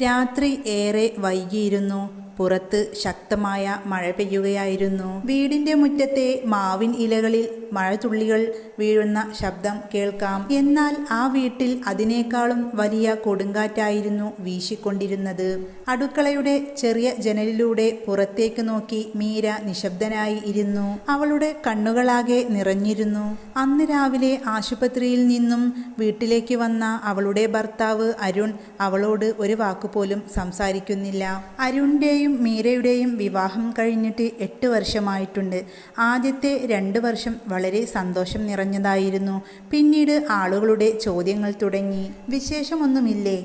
രാത്രി ഏറെ വൈകിയിരുന്നു. പുറത്ത് ശക്തമായ മഴ പെയ്യുകയായിരുന്നു. വീടിന്റെ മുറ്റത്തെ മാവിൻ ഇലകളിൽ മഴത്തുള്ളികൾ വീഴുന്ന ശബ്ദം കേൾക്കാം. എന്നാൽ ആ വീട്ടിൽ അതിനേക്കാളും വലിയ കൊടുങ്കാറ്റായിരുന്നു വീശിക്കൊണ്ടിരുന്നത്. അടുക്കളയുടെ ചെറിയ ജനലിലൂടെ പുറത്തേക്ക് നോക്കി മീര നിശബ്ദനായി ഇരുന്നു. അവളുടെ കണ്ണുകളാകെ നിറഞ്ഞിരുന്നു. അന്ന് രാവിലെ ആശുപത്രിയിൽ നിന്നും വീട്ടിലേക്ക് വന്ന അവളുടെ ഭർത്താവ് അരുൺ അവളോട് ഒരു വാക്കുപോലും സംസാരിക്കുന്നില്ല. അരുണിന്റെയും മീരയുടെയും വിവാഹം കഴിഞ്ഞിട്ട് 8 വർഷമായിട്ടുണ്ട്. ആദ്യത്തെ 2 വർഷം വളരെ സന്തോഷം നിറഞ്ഞതായിരുന്നു. പിന്നീട് ആളുകളുടെ ചോദ്യങ്ങൾ തുടങ്ങി. വിശേഷമൊന്നുമില്ലേ?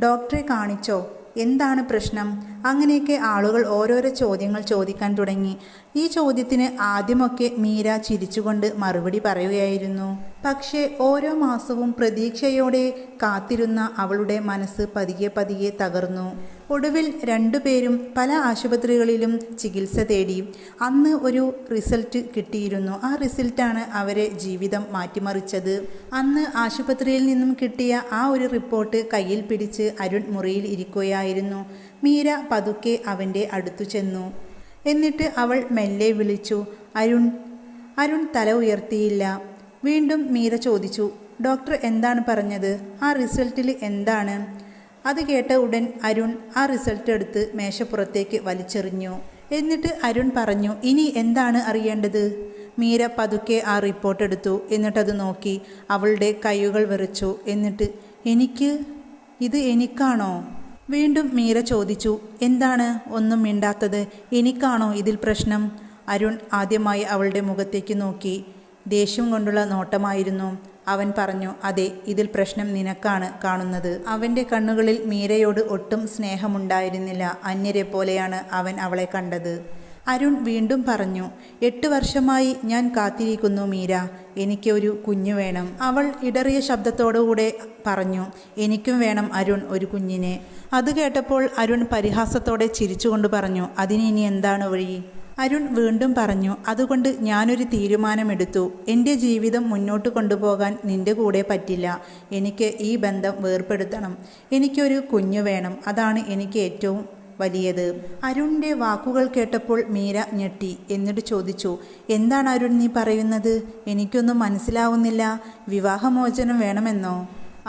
ഡോക്ടറെ കാണിച്ചോ? എന്താണ് പ്രശ്നം? അങ്ങനെയൊക്കെ ആളുകൾ ഓരോരോ ചോദ്യങ്ങൾ ചോദിക്കാൻ തുടങ്ങി. ഈ ചോദ്യത്തിന് ആദ്യമൊക്കെ മീര ചിരിച്ചുകൊണ്ട് മറുപടി പറയുകയായിരുന്നു. പക്ഷേ ഓരോ മാസവും പ്രതീക്ഷയോടെ കാത്തിരുന്ന അവളുടെ മനസ്സ് പതിയെ പതിയെ തകർന്നു. ഒടുവിൽ 2 പേരും പല ആശുപത്രികളിലും ചികിത്സ തേടി. അന്ന് ഒരു റിസൾട്ട് കിട്ടിയിരുന്നു. ആ റിസൾട്ടാണ് അവരെ ജീവിതം മാറ്റിമറിച്ചത്. അന്ന് ആശുപത്രിയിൽ നിന്നും കിട്ടിയ ആ ഒരു റിപ്പോർട്ട് കയ്യിൽ പിടിച്ച് അരുൺ മുറിയിൽ ഇരിക്കുകയായിരുന്നു. മീര പതുക്കെ അവൻ്റെ അടുത്തു ചെന്നു. എന്നിട്ട് അവൾ മെല്ലെ വിളിച്ചു, അരുൺ. അരുൺ തല ഉയർത്തിയില്ല. വീണ്ടും മീര ചോദിച്ചു, ഡോക്ടർ എന്താണ് പറഞ്ഞത്? ആ റിസൾട്ടിൽ എന്താണ്? അത് കേട്ട ഉടൻ അരുൺ ആ റിസൾട്ട് എടുത്ത് മേശപ്പുറത്തേക്ക് വലിച്ചെറിഞ്ഞു. എന്നിട്ട് അരുൺ പറഞ്ഞു, ഇനി എന്താണ് അറിയേണ്ടത്? മീര പതുക്കെ ആ റിപ്പോർട്ട് എടുത്തു. എന്നിട്ടത് നോക്കി. അവളുടെ കൈകൾ വിറച്ചു. എന്നിട്ട്, ഇത് എനിക്കാണോ? വീണ്ടും മീര ചോദിച്ചു, എന്താണ് ഒന്നും മിണ്ടാത്തത്? എനിക്കാണോ ഇതിൽ പ്രശ്നം? അരുൺ ആദ്യമായി അവളുടെ മുഖത്തേക്ക് നോക്കി. ദേഷ്യം കൊണ്ടുള്ള നോട്ടമായിരുന്നു. അവൻ പറഞ്ഞു, അതെ, ഇതിൽ പ്രശ്നം നിനക്കാണ് കാണുന്നത്. അവൻ്റെ കണ്ണുകളിൽ മീരയോട് ഒട്ടും സ്നേഹമുണ്ടായിരുന്നില്ല. അന്യരെ പോലെയാണ് അവൻ അവളെ കണ്ടത്. അരുൺ വീണ്ടും പറഞ്ഞു, 8 വർഷമായി ഞാൻ കാത്തിരിക്കുന്നു മീര. എനിക്ക് ഒരു കുഞ്ഞു വേണം. അവൾ ഇടറിയ ശബ്ദത്തോടുകൂടെ പറഞ്ഞു, എനിക്കും വേണം അരുൺ ഒരു കുഞ്ഞിനെ. അത് കേട്ടപ്പോൾ അരുൺ പരിഹാസത്തോടെ ചിരിച്ചുകൊണ്ട് പറഞ്ഞു, അതിന് ഇനി എന്താണ് വഴി? അരുൺ വീണ്ടും പറഞ്ഞു, അതുകൊണ്ട് ഞാനൊരു തീരുമാനമെടുത്തു. എൻ്റെ ജീവിതം മുന്നോട്ട് കൊണ്ടുപോകാൻ നിൻ്റെ കൂടെ പറ്റില്ല. എനിക്ക് ഈ ബന്ധം വേർപെടുത്തണം. എനിക്കൊരു കുഞ്ഞു വേണം. അതാണ് എനിക്ക് ഏറ്റവും വലിയത്. അരുണിൻ്റെ വാക്കുകൾ കേട്ടപ്പോൾ മീര ഞെട്ടി. എന്നിട്ട് ചോദിച്ചു, എന്താണ് അരുൺ നീ പറയുന്നത്? എനിക്കൊന്നും മനസ്സിലാവുന്നില്ല. വിവാഹമോചനം വേണമെന്നോ?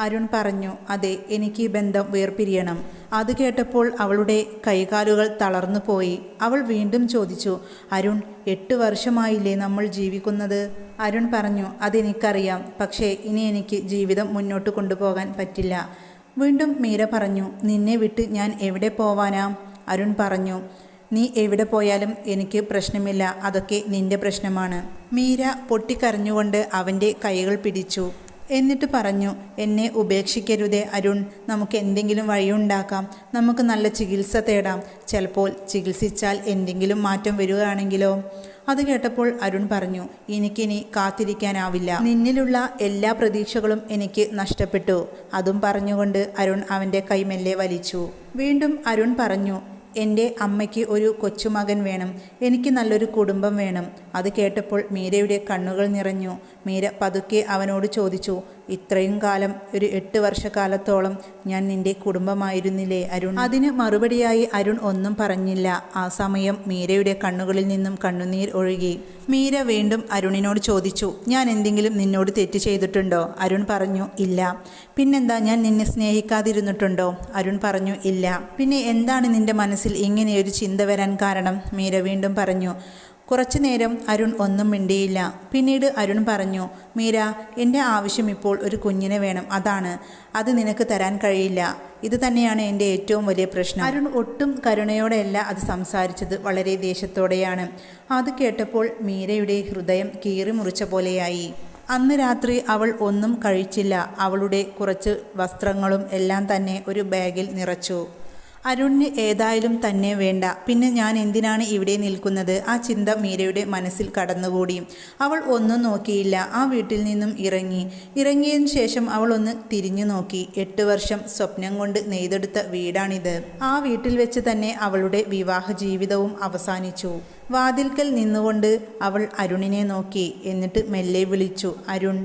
അരുൺ പറഞ്ഞു, അതെ, എനിക്ക് ഈ ബന്ധം വേർപിരിയണം. അത് കേട്ടപ്പോൾ അവളുടെ കൈകാലുകൾ തളർന്നു പോയി. അവൾ വീണ്ടും ചോദിച്ചു, അരുൺ, 8 വർഷമായില്ലേ നമ്മൾ ജീവിക്കുന്നത്? അരുൺ പറഞ്ഞു, അതെനിക്കറിയാം. പക്ഷേ ഇനി എനിക്ക് ജീവിതം മുന്നോട്ട് കൊണ്ടുപോകാൻ പറ്റില്ല. വീണ്ടും മീര പറഞ്ഞു, നിന്നെ വിട്ട് ഞാൻ എവിടെ പോവാനാ? അരുൺ പറഞ്ഞു, നീ എവിടെ പോയാലും എനിക്ക് പ്രശ്നമില്ല. അതൊക്കെ നിന്റെ പ്രശ്നമാണ്. മീര പൊട്ടിക്കരഞ്ഞുകൊണ്ട് അവൻ്റെ കൈകൾ പിടിച്ചു. എന്നിട്ട് പറഞ്ഞു, എന്നെ ഉപേക്ഷിക്കരുതേ അരുൺ. നമുക്ക് എന്തെങ്കിലും വഴിയുണ്ടാക്കാം. നമുക്ക് നല്ല ചികിത്സ തേടാം. ചിലപ്പോൾ ചികിത്സിച്ചാൽ എന്തെങ്കിലും മാറ്റം വരികയാണെങ്കിലോ? അത് കേട്ടപ്പോൾ അരുൺ പറഞ്ഞു, എനിക്കിനി കാത്തിരിക്കാനാവില്ല. നിന്നിലുള്ള എല്ലാ പ്രതീക്ഷകളും എനിക്ക് നഷ്ടപ്പെട്ടു. അതും പറഞ്ഞുകൊണ്ട് അരുൺ അവൻ്റെ കൈമെല്ലെ വലിച്ചു. വീണ്ടും അരുൺ പറഞ്ഞു, എൻ്റെ അമ്മയ്ക്ക് ഒരു കൊച്ചുമകൻ വേണം. എനിക്ക് നല്ലൊരു കുടുംബം വേണം. അത് കേട്ടപ്പോൾ മീരയുടെ കണ്ണുകൾ നിറഞ്ഞു. മീര പതുക്കെ അവനോട് ചോദിച്ചു, ഇത്രയും കാലം, ഒരു 8 വർഷക്കാലത്തോളം ഞാൻ നിന്റെ കുടുംബമായിരുന്നില്ലേ അരുൺ? അതിന് മറുപടിയായി അരുൺ ഒന്നും പറഞ്ഞില്ല. ആ സമയം മീരയുടെ കണ്ണുകളിൽ നിന്നും കണ്ണുനീർ ഒഴുകി. മീര വീണ്ടും അരുണിനോട് ചോദിച്ചു, ഞാൻ എന്തെങ്കിലും നിന്നോട് തെറ്റ് ചെയ്തിട്ടുണ്ടോ? അരുൺ പറഞ്ഞു, ഇല്ല. പിന്നെന്താ, ഞാൻ നിന്നെ സ്നേഹിക്കാതിരുന്നിട്ടുണ്ടോ? അരുൺ പറഞ്ഞു, ഇല്ല. പിന്നെ എന്താണ് നിന്റെ മനസ്സിൽ ഇങ്ങനെയൊരു ചിന്ത വരാൻ കാരണം? മീര വീണ്ടും പറഞ്ഞു. കുറച്ചു നേരം അരുൺ ഒന്നും മിണ്ടിയില്ല. പിന്നീട് അരുൺ പറഞ്ഞു, മീര, എൻ്റെ ആവശ്യം ഇപ്പോൾ ഒരു കുഞ്ഞിനെ വേണം. അത് നിനക്ക് തരാൻ കഴിയില്ല. ഇത് തന്നെയാണ് എൻ്റെ ഏറ്റവും വലിയ പ്രശ്നം. അരുൺ ഒട്ടും കരുണയോടെയല്ല അത് സംസാരിച്ചത്, വളരെ ദേഷ്യത്തോടെയാണ്. അത് കേട്ടപ്പോൾ മീരയുടെ ഹൃദയം കീറി മുറിച്ച പോലെയായി. അന്ന് രാത്രി അവൾ ഒന്നും കഴിച്ചില്ല. അവളുടെ കുറച്ച് വസ്ത്രങ്ങളും എല്ലാം തന്നെ ഒരു ബാഗിൽ നിറച്ചു. അരുണിന് ഏതായാലും തന്നെ വേണ്ട. പിന്നെ ഞാൻ എന്തിനാണ് ഇവിടെ നിൽക്കുന്നത്? ആ ചിന്ത മീരയുടെ മനസ്സിൽ കടന്നുകൂടി. അവൾ ഒന്നും നോക്കിയില്ല. ആ വീട്ടിൽ നിന്നും ഇറങ്ങിയതിനു ശേഷം അവൾ ഒന്ന് തിരിഞ്ഞു നോക്കി. 8 വർഷം സ്വപ്നം കൊണ്ട് നെയ്തെടുത്ത വീടാണിത്. ആ വീട്ടിൽ വെച്ച് തന്നെ അവളുടെ വിവാഹ ജീവിതവും അവസാനിച്ചു. വാതിൽക്കൽ നിന്നുകൊണ്ട് അവൾ അരുണിനെ നോക്കി. എന്നിട്ട് മെല്ലെ വിളിച്ചു, അരുൺ.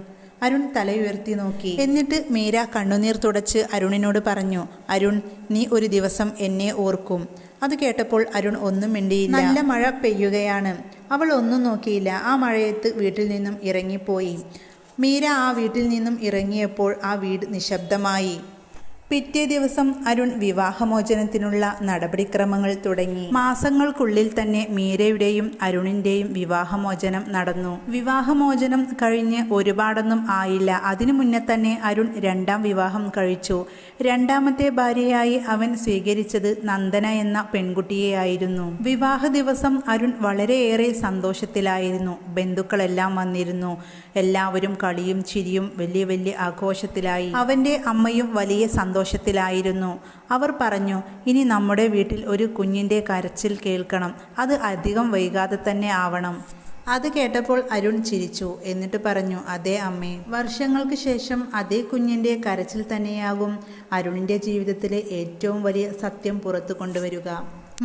അരുൺ തലയുയർത്തി നോക്കി. എന്നിട്ട് മീര കണ്ണുനീർ തുടച്ച് അരുണിനോട് പറഞ്ഞു, അരുൺ, നീ ഒരു ദിവസം എന്നെ ഓർക്കും. അത് കേട്ടപ്പോൾ അരുൺ ഒന്നും മിണ്ടിയില്ല. നല്ല മഴ പെയ്യുകയാണ്. അവൾ ഒന്നും നോക്കിയില്ല. ആ മഴയത്ത് വീട്ടിൽ നിന്നും ഇറങ്ങിപ്പോയി. മീര ആ വീട്ടിൽ നിന്നും ഇറങ്ങിയപ്പോൾ ആ വീട് നിശബ്ദമായി. പിറ്റേ ദിവസം അരുൺ വിവാഹമോചനത്തിനുള്ള നടപടിക്രമങ്ങൾ തുടങ്ങി. മാസങ്ങൾക്കുള്ളിൽ തന്നെ മീരയുടെയും അരുണിൻ്റെയും വിവാഹമോചനം നടന്നു. വിവാഹമോചനം കഴിഞ്ഞ് ഒരുപാടൊന്നും ആയില്ല. അതിനു മുന്നേ തന്നെ അരുൺ രണ്ടാം വിവാഹം കഴിച്ചു. രണ്ടാമത്തെ ഭാര്യയായി അവൻ സ്വീകരിച്ചത് നന്ദന എന്ന പെൺകുട്ടിയെയായിരുന്നു. വിവാഹ ദിവസം അരുൺ വളരെയേറെ സന്തോഷത്തിലായിരുന്നു. ബന്ധുക്കളെല്ലാം വന്നിരുന്നു. എല്ലാവരും കളിയും ചിരിയും വലിയ വലിയ ആഘോഷത്തിലായി. അവൻ്റെ അമ്മയും വലിയ സന്തോഷത്തിലായിരുന്നു. അവർ പറഞ്ഞു, ഇനി നമ്മുടെ വീട്ടിൽ ഒരു കുഞ്ഞിൻ്റെ കരച്ചിൽ കേൾക്കണം. അത് അധികം വൈകാതെ തന്നെ ആവണം. അത് കേട്ടപ്പോൾ അരുൺ ചിരിച്ചു. എന്നിട്ട് പറഞ്ഞു, അതെ അമ്മേ, വർഷങ്ങൾക്ക് ശേഷം അതേ കുഞ്ഞിൻ്റെ കരച്ചിൽ തന്നെയാകും അരുണിൻ്റെ ജീവിതത്തിലെ ഏറ്റവും വലിയ സത്യം പുറത്തു കൊണ്ടുവരിക.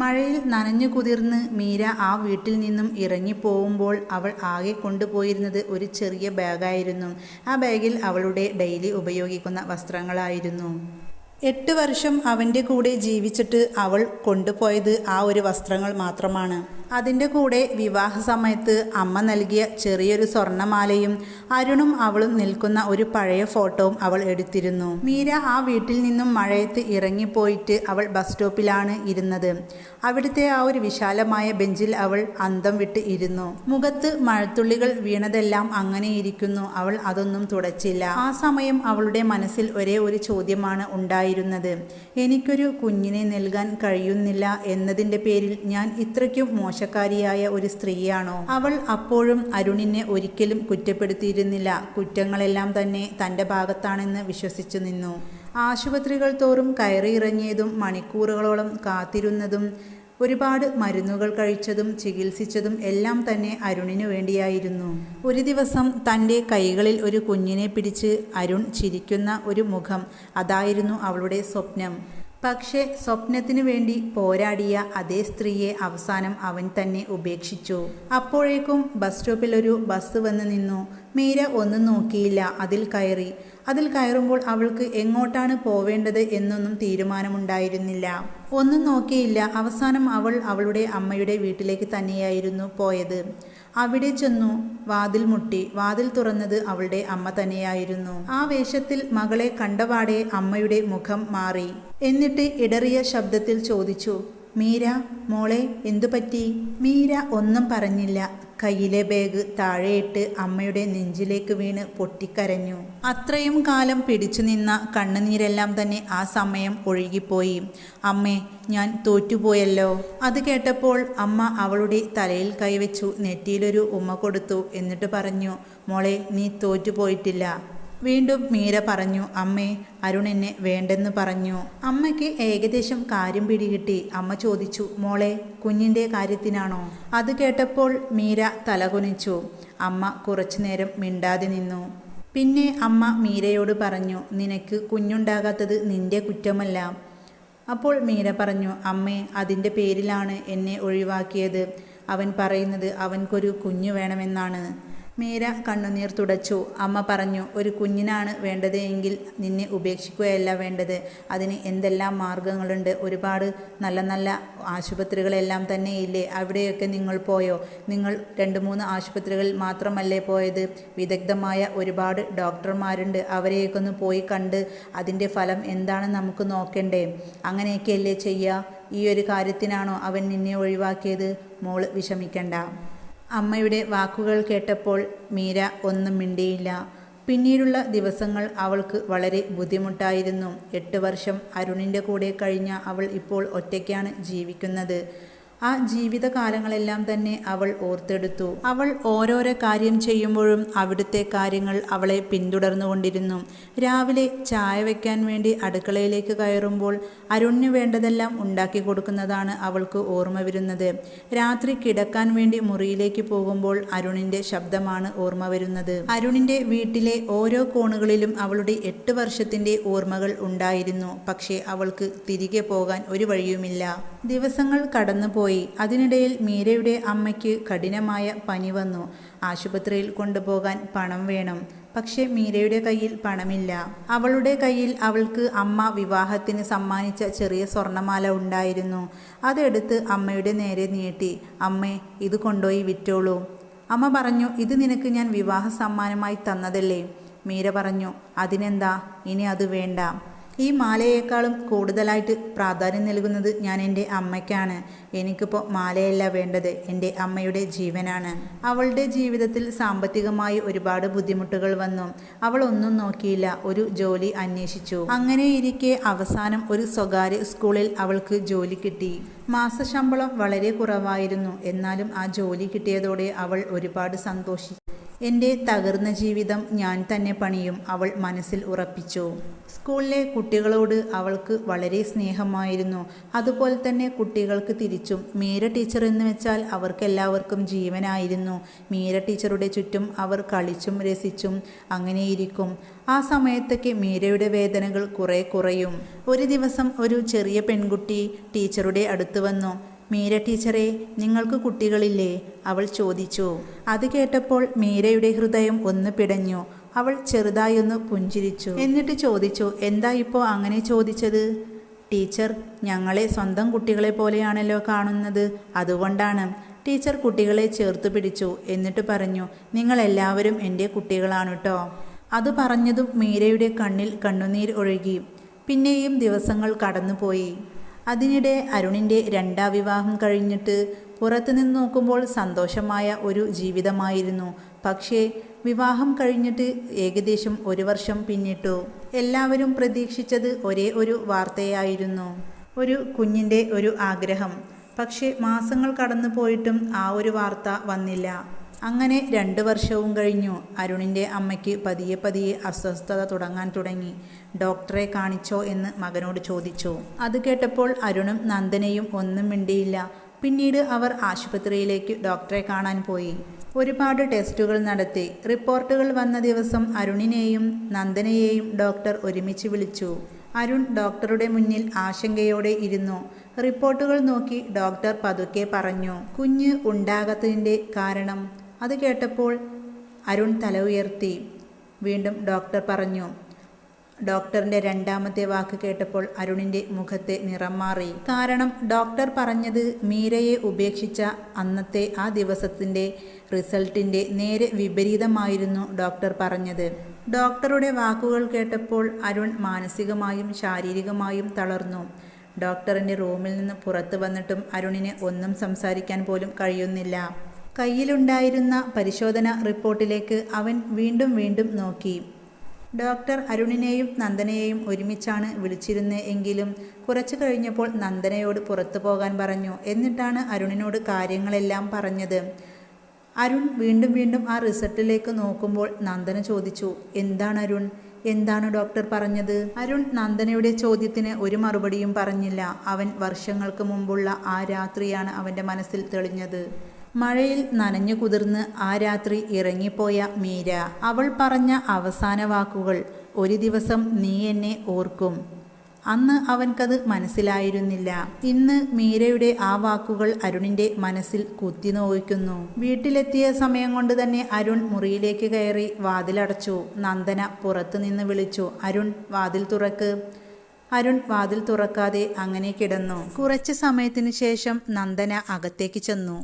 മഴയിൽ നനഞ്ഞു കുതിർന്ന് മീര ആ വീട്ടിൽ നിന്നും ഇറങ്ങിപ്പോവുമ്പോൾ അവൾ ആകെ കൊണ്ടുപോയിരുന്നത് ഒരു ചെറിയ ബാഗായിരുന്നു. ആ ബാഗിൽ അവളുടെ ഡെയിലി ഉപയോഗിക്കുന്ന വസ്ത്രങ്ങളായിരുന്നു. 8 വർഷം അവൻ്റെ കൂടെ ജീവിച്ചിട്ട് അവൾ കൊണ്ടുപോയത് ആ ഒരു വസ്ത്രങ്ങൾ മാത്രമാണ്. അതിൻ്റെ കൂടെ വിവാഹ സമയത്ത് അമ്മ നൽകിയ ചെറിയൊരു സ്വർണ്ണമാലയും അരുണും അവളും നിൽക്കുന്ന ഒരു പഴയ ഫോട്ടോവും അവൾ എടുത്തിരുന്നു. മീര ആ വീട്ടിൽ നിന്നും മഴയത്ത് ഇറങ്ങിപ്പോയിട്ട് അവൾ ബസ് സ്റ്റോപ്പിലാണ് ഇരുന്നത്. അവിടുത്തെ ആ ഒരു വിശാലമായ ബെഞ്ചിൽ അവൾ അന്തം വിട്ട് ഇരുന്നു. മുഖത്ത് മഴത്തുള്ളികൾ വീണതെല്ലാം അങ്ങനെ ഇരിക്കുന്നു. അവൾ അതൊന്നും തുടച്ചില്ല. ആ സമയം അവളുടെ മനസ്സിൽ ഒരേ ഒരു ചോദ്യമാണ് ഉണ്ടായിരുന്നത്. എനിക്കൊരു കുഞ്ഞിനെ നൽകാൻ കഴിയുന്നില്ല എന്നതിൻ്റെ പേരിൽ ഞാൻ ഇത്രയ്ക്കും മോശക്കാരിയായ ഒരു സ്ത്രീയാണോ? അവൾ അപ്പോഴും അരുണിനെ ഒരിക്കലും കുറ്റപ്പെടുത്തിയിരുന്നില്ല. കുറ്റങ്ങളെല്ലാം തന്നെ തൻ്റെ ഭാഗത്താണെന്ന് വിശ്വസിച്ചു നിന്നു. ആശുപത്രികൾ തോറും കയറിയിറങ്ങിയതും മണിക്കൂറുകളോളം കാത്തിരുന്നതും ഒരുപാട് മരുന്നുകൾ കഴിച്ചതും ചികിത്സിച്ചതും എല്ലാം തന്നെ അരുണിനു വേണ്ടിയായിരുന്നു. ഒരു ദിവസം തൻ്റെ കൈകളിൽ ഒരു കുഞ്ഞിനെ പിടിച്ച് അരുൺ ചിരിക്കുന്ന ഒരു മുഖം, അതായിരുന്നു അവളുടെ സ്വപ്നം. പക്ഷേ സ്വപ്നത്തിനു വേണ്ടി പോരാടിയ അതേ സ്ത്രീയെ അവസാനം അവൻ തന്നെ ഉപേക്ഷിച്ചു. അപ്പോഴേക്കും ബസ് സ്റ്റോപ്പിൽ ഒരു ബസ് വന്ന് നിന്നു. മീര ഒന്നും നോക്കിയില്ല. അതിൽ കയറുമ്പോൾ അവൾക്ക് എങ്ങോട്ടാണ് പോവേണ്ടത് എന്നൊന്നും തീരുമാനമുണ്ടായിരുന്നില്ല. ഒന്നും നോക്കിയില്ല. അവസാനം അവൾ അവളുടെ അമ്മയുടെ വീട്ടിലേക്ക് തന്നെയായിരുന്നു പോയത്. അവിടെ ചെന്നു വാതിൽ മുട്ടി. വാതിൽ തുറന്നത് അവളുടെ അമ്മ തന്നെയായിരുന്നു. ആ വേഷത്തിൽ മകളെ കണ്ടപാടെ അമ്മയുടെ മുഖം മാറി. എന്നിട്ട് ഇടറിയ ശബ്ദത്തിൽ ചോദിച്ചു, മീര മോളെ, എന്തു പറ്റി? മീര ഒന്നും പറഞ്ഞില്ല. കയ്യിലെ ബാഗ് താഴെയിട്ട് അമ്മയുടെ നെഞ്ചിലേക്ക് വീണ് പൊട്ടിക്കരഞ്ഞു. അത്രയും കാലം പിടിച്ചു നിന്ന കണ്ണുനീരെല്ലാം തന്നെ ആ സമയം ഒഴുകിപ്പോയി. അമ്മേ, ഞാൻ തോറ്റുപോയല്ലോ. അത് കേട്ടപ്പോൾ അമ്മ അവളുടെ തലയിൽ കൈവച്ചു നെറ്റിയിലൊരു ഉമ്മ കൊടുത്തു. എന്നിട്ട് പറഞ്ഞു, മോളെ, നീ തോറ്റുപോയിട്ടില്ല. വീണ്ടും മീര പറഞ്ഞു, അമ്മേ, അരുൺ എന്നെ വേണ്ടെന്ന് പറഞ്ഞു. അമ്മയ്ക്ക് ഏകദേശം കാര്യം പിടികിട്ടി. അമ്മ ചോദിച്ചു, മോളെ, കുഞ്ഞിൻ്റെ കാര്യത്തിനാണോ? അത് കേട്ടപ്പോൾ മീര തലകുനിച്ചു. അമ്മ കുറച്ചുനേരം മിണ്ടാതെ നിന്നു. പിന്നെ അമ്മ മീരയോട് പറഞ്ഞു, നിനക്ക് കുഞ്ഞുണ്ടാകാത്തത് നിന്റെ കുറ്റമല്ല. അപ്പോൾ മീര പറഞ്ഞു, അമ്മേ, അതിൻ്റെ പേരിലാണ് എന്നെ ഒഴിവാക്കിയത്. അവൻ പറയുന്നത് അവൻക്കൊരു കുഞ്ഞു വേണമെന്നാണ്. മീര കണ്ണുനീർ തുടച്ചു. അമ്മ പറഞ്ഞു, ഒരു കുഞ്ഞിനാണ് വേണ്ടത് എങ്കിൽ നിന്നെ ഉപേക്ഷിക്കുകയല്ല വേണ്ടത്. അതിന് എന്തെല്ലാം മാർഗങ്ങളുണ്ട്. ഒരുപാട് നല്ല നല്ല ആശുപത്രികളെല്ലാം തന്നെ ഇല്ലേ? അവിടെയൊക്കെ നിങ്ങൾ പോയോ? നിങ്ങൾ 2-3 ആശുപത്രികളിൽ മാത്രമല്ലേ പോയത്? വിദഗ്ധമായ ഒരുപാട് ഡോക്ടർമാരുണ്ട്. അവരെയൊക്കെ ഒന്ന് പോയി കണ്ട് അതിൻ്റെ ഫലം എന്താണെന്ന് നമുക്ക് നോക്കണ്ടേ? അങ്ങനെയൊക്കെയല്ലേ ചെയ്യുക? ഈ ഒരു കാര്യത്തിനാണോ അവൻ നിന്നെ ഒഴിവാക്കിയത്? മോള് വിഷമിക്കണ്ട. അമ്മയുടെ വാക്കുകൾ കേട്ടപ്പോൾ മീര ഒന്നും മിണ്ടിയില്ല. പിന്നീടുള്ള ദിവസങ്ങൾ അവൾക്ക് വളരെ ബുദ്ധിമുട്ടായിരുന്നു. 8 വർഷം അരുണിൻ്റെ കൂടെ കഴിഞ്ഞ അവൾ ഇപ്പോൾ ഒറ്റയ്ക്കാണ് ജീവിക്കുന്നത്. ആ ജീവിതകാലങ്ങളെല്ലാം തന്നെ അവൾ ഓർത്തെടുത്തു. അവൾ ഓരോരോ കാര്യം ചെയ്യുമ്പോഴും അവിടുത്തെ കാര്യങ്ങൾ അവളെ പിന്തുടർന്നുകൊണ്ടിരുന്നു. രാവിലെ ചായ വയ്ക്കാൻ വേണ്ടി അടുക്കളയിലേക്ക് കയറുമ്പോൾ അരുണിന് വേണ്ടതെല്ലാം ഉണ്ടാക്കി കൊടുക്കുന്നതാണ് അവൾക്ക് ഓർമ്മ വരുന്നത്. രാത്രി കിടക്കാൻ വേണ്ടി മുറിയിലേക്ക് പോകുമ്പോൾ അരുണിൻ്റെ ശബ്ദമാണ് ഓർമ്മ വരുന്നത്. അരുണിൻ്റെ വീട്ടിലെ ഓരോ കോണുകളിലും അവളുടെ 8 വർഷത്തിൻ്റെ ഓർമ്മകൾ ഉണ്ടായിരുന്നു. പക്ഷേ അവൾക്ക് തിരികെ പോകാൻ ഒരു വഴിയുമില്ല. ദിവസങ്ങൾ കടന്നുപോയി. അതിനിടയിൽ മീരയുടെ അമ്മയ്ക്ക് കഠിനമായ പനി വന്നു. ആശുപത്രിയിൽ കൊണ്ടുപോകാൻ പണം വേണം. പക്ഷെ മീരയുടെ കയ്യിൽ പണമില്ല. അവളുടെ കയ്യിൽ അവൾക്ക് അമ്മ വിവാഹത്തിന് സമ്മാനിച്ച ചെറിയ സ്വർണ്ണമാല ഉണ്ടായിരുന്നു. അതെടുത്ത് അമ്മയുടെ നേരെ നീട്ടി. അമ്മേ, ഇത് കൊണ്ടുപോയി വിറ്റോളൂ. അമ്മ പറഞ്ഞു, ഇത് നിനക്ക് ഞാൻ വിവാഹ സമ്മാനമായി തന്നതല്ലേ. മീര പറഞ്ഞു, അതിനെന്താ, ഇനി അത് വേണ്ട. ഈ മാലയേക്കാളും കൂടുതലായിട്ട് പ്രാധാന്യം നൽകുന്നത് ഞാൻ എൻ്റെ അമ്മയ്ക്കാണ്. എനിക്കിപ്പോൾ മാലയല്ല വേണ്ടത്, എൻ്റെ അമ്മയുടെ ജീവനാണ്. അവളുടെ ജീവിതത്തിൽ സാമ്പത്തികമായി ഒരുപാട് ബുദ്ധിമുട്ടുകൾ വന്നു. അവൾ ഒന്നും നോക്കിയില്ല, ഒരു ജോലി അന്വേഷിച്ചു. അങ്ങനെയിരിക്കെ അവസാനം ഒരു സ്വകാര്യ സ്കൂളിൽ അവൾക്ക് ജോലി കിട്ടി. മാസശമ്പളം വളരെ കുറവായിരുന്നു. എന്നാലും ആ ജോലി കിട്ടിയതോടെ അവൾ ഒരുപാട് സന്തോഷിച്ചു. എൻ്റെ തകർന്ന ജീവിതം ഞാൻ തന്നെ പണിയും, അവൾ മനസ്സിൽ ഉറപ്പിച്ചു. സ്കൂളിലെ കുട്ടികളോട് അവൾക്ക് വളരെ സ്നേഹമായിരുന്നു. അതുപോലെ തന്നെ കുട്ടികൾക്ക് തിരിച്ചും. മീര ടീച്ചർ എന്ന് വെച്ചാൽ അവർക്കെല്ലാവർക്കും ജീവനായിരുന്നു. മീര ടീച്ചറുടെ ചുറ്റും അവർ കളിച്ചും രസിച്ചും അങ്ങനെയിരിക്കും. ആ സമയത്തൊക്കെ മീരയുടെ വേദനകൾ കുറയും. ഒരു ദിവസം ഒരു ചെറിയ പെൺകുട്ടി ടീച്ചറുടെ അടുത്ത് വന്നു. മീര ടീച്ചറെ, നിങ്ങൾക്ക് കുട്ടികളില്ലേ? അവൾ ചോദിച്ചു. അത് കേട്ടപ്പോൾ മീരയുടെ ഹൃദയം ഒന്ന് പിടഞ്ഞു. അവൾ ചെറുതായൊന്ന് പുഞ്ചിരിച്ചു. എന്നിട്ട് ചോദിച്ചു, എന്താ ഇപ്പോൾ അങ്ങനെ ചോദിച്ചത്? ടീച്ചർ, ഞങ്ങളെ സ്വന്തം കുട്ടികളെ പോലെയാണല്ലോ കാണുന്നത്, അതുകൊണ്ടാണ്. ടീച്ചർ കുട്ടികളെ ചേർത്ത് പിടിച്ചു. എന്നിട്ട് പറഞ്ഞു, നിങ്ങളെല്ലാവരും എൻ്റെ കുട്ടികളാണ് കേട്ടോ. അത് പറഞ്ഞതും മീരയുടെ കണ്ണിൽ കണ്ണുനീർ ഒഴുകി. പിന്നെയും ദിവസങ്ങൾ കടന്നുപോയി. അതിനിടെ അരുണിൻ്റെ രണ്ടാം വിവാഹം കഴിഞ്ഞിട്ട് പുറത്തുനിന്ന് നോക്കുമ്പോൾ സന്തോഷമായ ഒരു ജീവിതമായിരുന്നു. പക്ഷേ വിവാഹം കഴിഞ്ഞിട്ട് ഏകദേശം 1 വർഷം പിന്നിട്ടു. എല്ലാവരും പ്രതീക്ഷിച്ചത് ഒരേ ഒരു വാർത്തയായിരുന്നു, ഒരു കുഞ്ഞിൻ്റെ ഒരു ആഗ്രഹം. പക്ഷേ മാസങ്ങൾ കടന്നു പോയിട്ടും ആ ഒരു വാർത്ത വന്നില്ല. അങ്ങനെ 2 വർഷവും കഴിഞ്ഞു. അരുണിൻ്റെ അമ്മയ്ക്ക് പതിയെ അസ്വസ്ഥത തുടങ്ങി. ഡോക്ടറെ കാണിച്ചോ എന്ന് മകനോട് ചോദിച്ചു. അത് കേട്ടപ്പോൾ അരുണും നന്ദനയും ഒന്നും മിണ്ടിയില്ല. പിന്നീട് അവർ ആശുപത്രിയിലേക്ക് ഡോക്ടറെ കാണാൻ പോയി. ഒരുപാട് ടെസ്റ്റുകൾ നടത്തി. റിപ്പോർട്ടുകൾ വന്ന ദിവസം അരുണിനെയും നന്ദനയെയും ഡോക്ടർ ഒരുമിച്ച് വിളിച്ചു. അരുൺ ഡോക്ടറുടെ മുന്നിൽ ആശങ്കയോടെ ഇരുന്നു. റിപ്പോർട്ടുകൾ നോക്കി ഡോക്ടർ പതുക്കെ പറഞ്ഞു, കുഞ്ഞ് ഉണ്ടാകാത്തതിൻ്റെ കാരണം. അത് കേട്ടപ്പോൾ അരുൺ തല ഉയർത്തി. വീണ്ടും ഡോക്ടർ പറഞ്ഞു. ഡോക്ടറിൻ്റെ രണ്ടാമത്തെ വാക്ക് കേട്ടപ്പോൾ അരുണിൻ്റെ മുഖത്തെ നിറം മാറി. കാരണം ഡോക്ടർ പറഞ്ഞത് മീരയെ ഉപേക്ഷിച്ച അന്നത്തെ ആ ദിവസത്തിൻ്റെ റിസൾട്ടിൻ്റെ നേരെ വിപരീതമായിരുന്നു ഡോക്ടർ പറഞ്ഞത്. ഡോക്ടറുടെ വാക്കുകൾ കേട്ടപ്പോൾ അരുൺ മാനസികമായും ശാരീരികമായും തളർന്നു. ഡോക്ടറിൻ്റെ റൂമിൽ നിന്ന് പുറത്തു വന്നിട്ടും അരുണിന് ഒന്നും സംസാരിക്കാൻ പോലും കഴിയുന്നില്ല. കയ്യിലുണ്ടായിരുന്ന പരിശോധന റിപ്പോർട്ടിലേക്ക് അവൻ വീണ്ടും നോക്കി. ഡോക്ടർ അരുണിനെയും നന്ദനയെയും ഒരുമിച്ചാണ് വിളിച്ചിരുന്നത് എങ്കിലും കുറച്ചു കഴിഞ്ഞപ്പോൾ നന്ദനയോട് പുറത്തു പോകാൻ പറഞ്ഞു. എന്നിട്ടാണ് അരുണിനോട് കാര്യങ്ങളെല്ലാം പറഞ്ഞത്. അരുൺ വീണ്ടും ആ റിസൾട്ടിലേക്ക് നോക്കുമ്പോൾ നന്ദന ചോദിച്ചു, എന്താണ് അരുൺ, എന്താണ് ഡോക്ടർ പറഞ്ഞത്? അരുൺ നന്ദനയുടെ ചോദ്യത്തിന് ഒരു മറുപടിയും പറഞ്ഞില്ല. അവൻ വർഷങ്ങൾക്ക് മുമ്പുള്ള ആ രാത്രിയാണ് അവൻ്റെ മനസ്സിൽ തെളിഞ്ഞത്. മഴയിൽ നനഞ്ഞു കുതിർന്ന് ആ രാത്രി ഇറങ്ങിപ്പോയ മീര. അവൾ പറഞ്ഞ അവസാന വാക്കുകൾ, ഒരു ദിവസം നീ എന്നെ ഓർക്കും. അന്ന് അവൻക്കത് മനസ്സിലായിരുന്നില്ല. ഇന്ന് മീരയുടെ ആ വാക്കുകൾ അരുണിൻ്റെ മനസ്സിൽ കുത്തിനോവിക്കുന്നു. വീട്ടിലെത്തിയ സമയം കൊണ്ട് തന്നെ അരുൺ മുറിയിലേക്ക് കയറി വാതിലടച്ചു. നന്ദന പുറത്തു നിന്ന് വിളിച്ചു, അരുൺ വാതിൽ തുറക്ക്. അരുൺ വാതിൽ തുറക്കാതെ അങ്ങനെ കിടന്നു. കുറച്ച് സമയത്തിന് ശേഷം നന്ദന അകത്തേക്ക് ചെന്നു.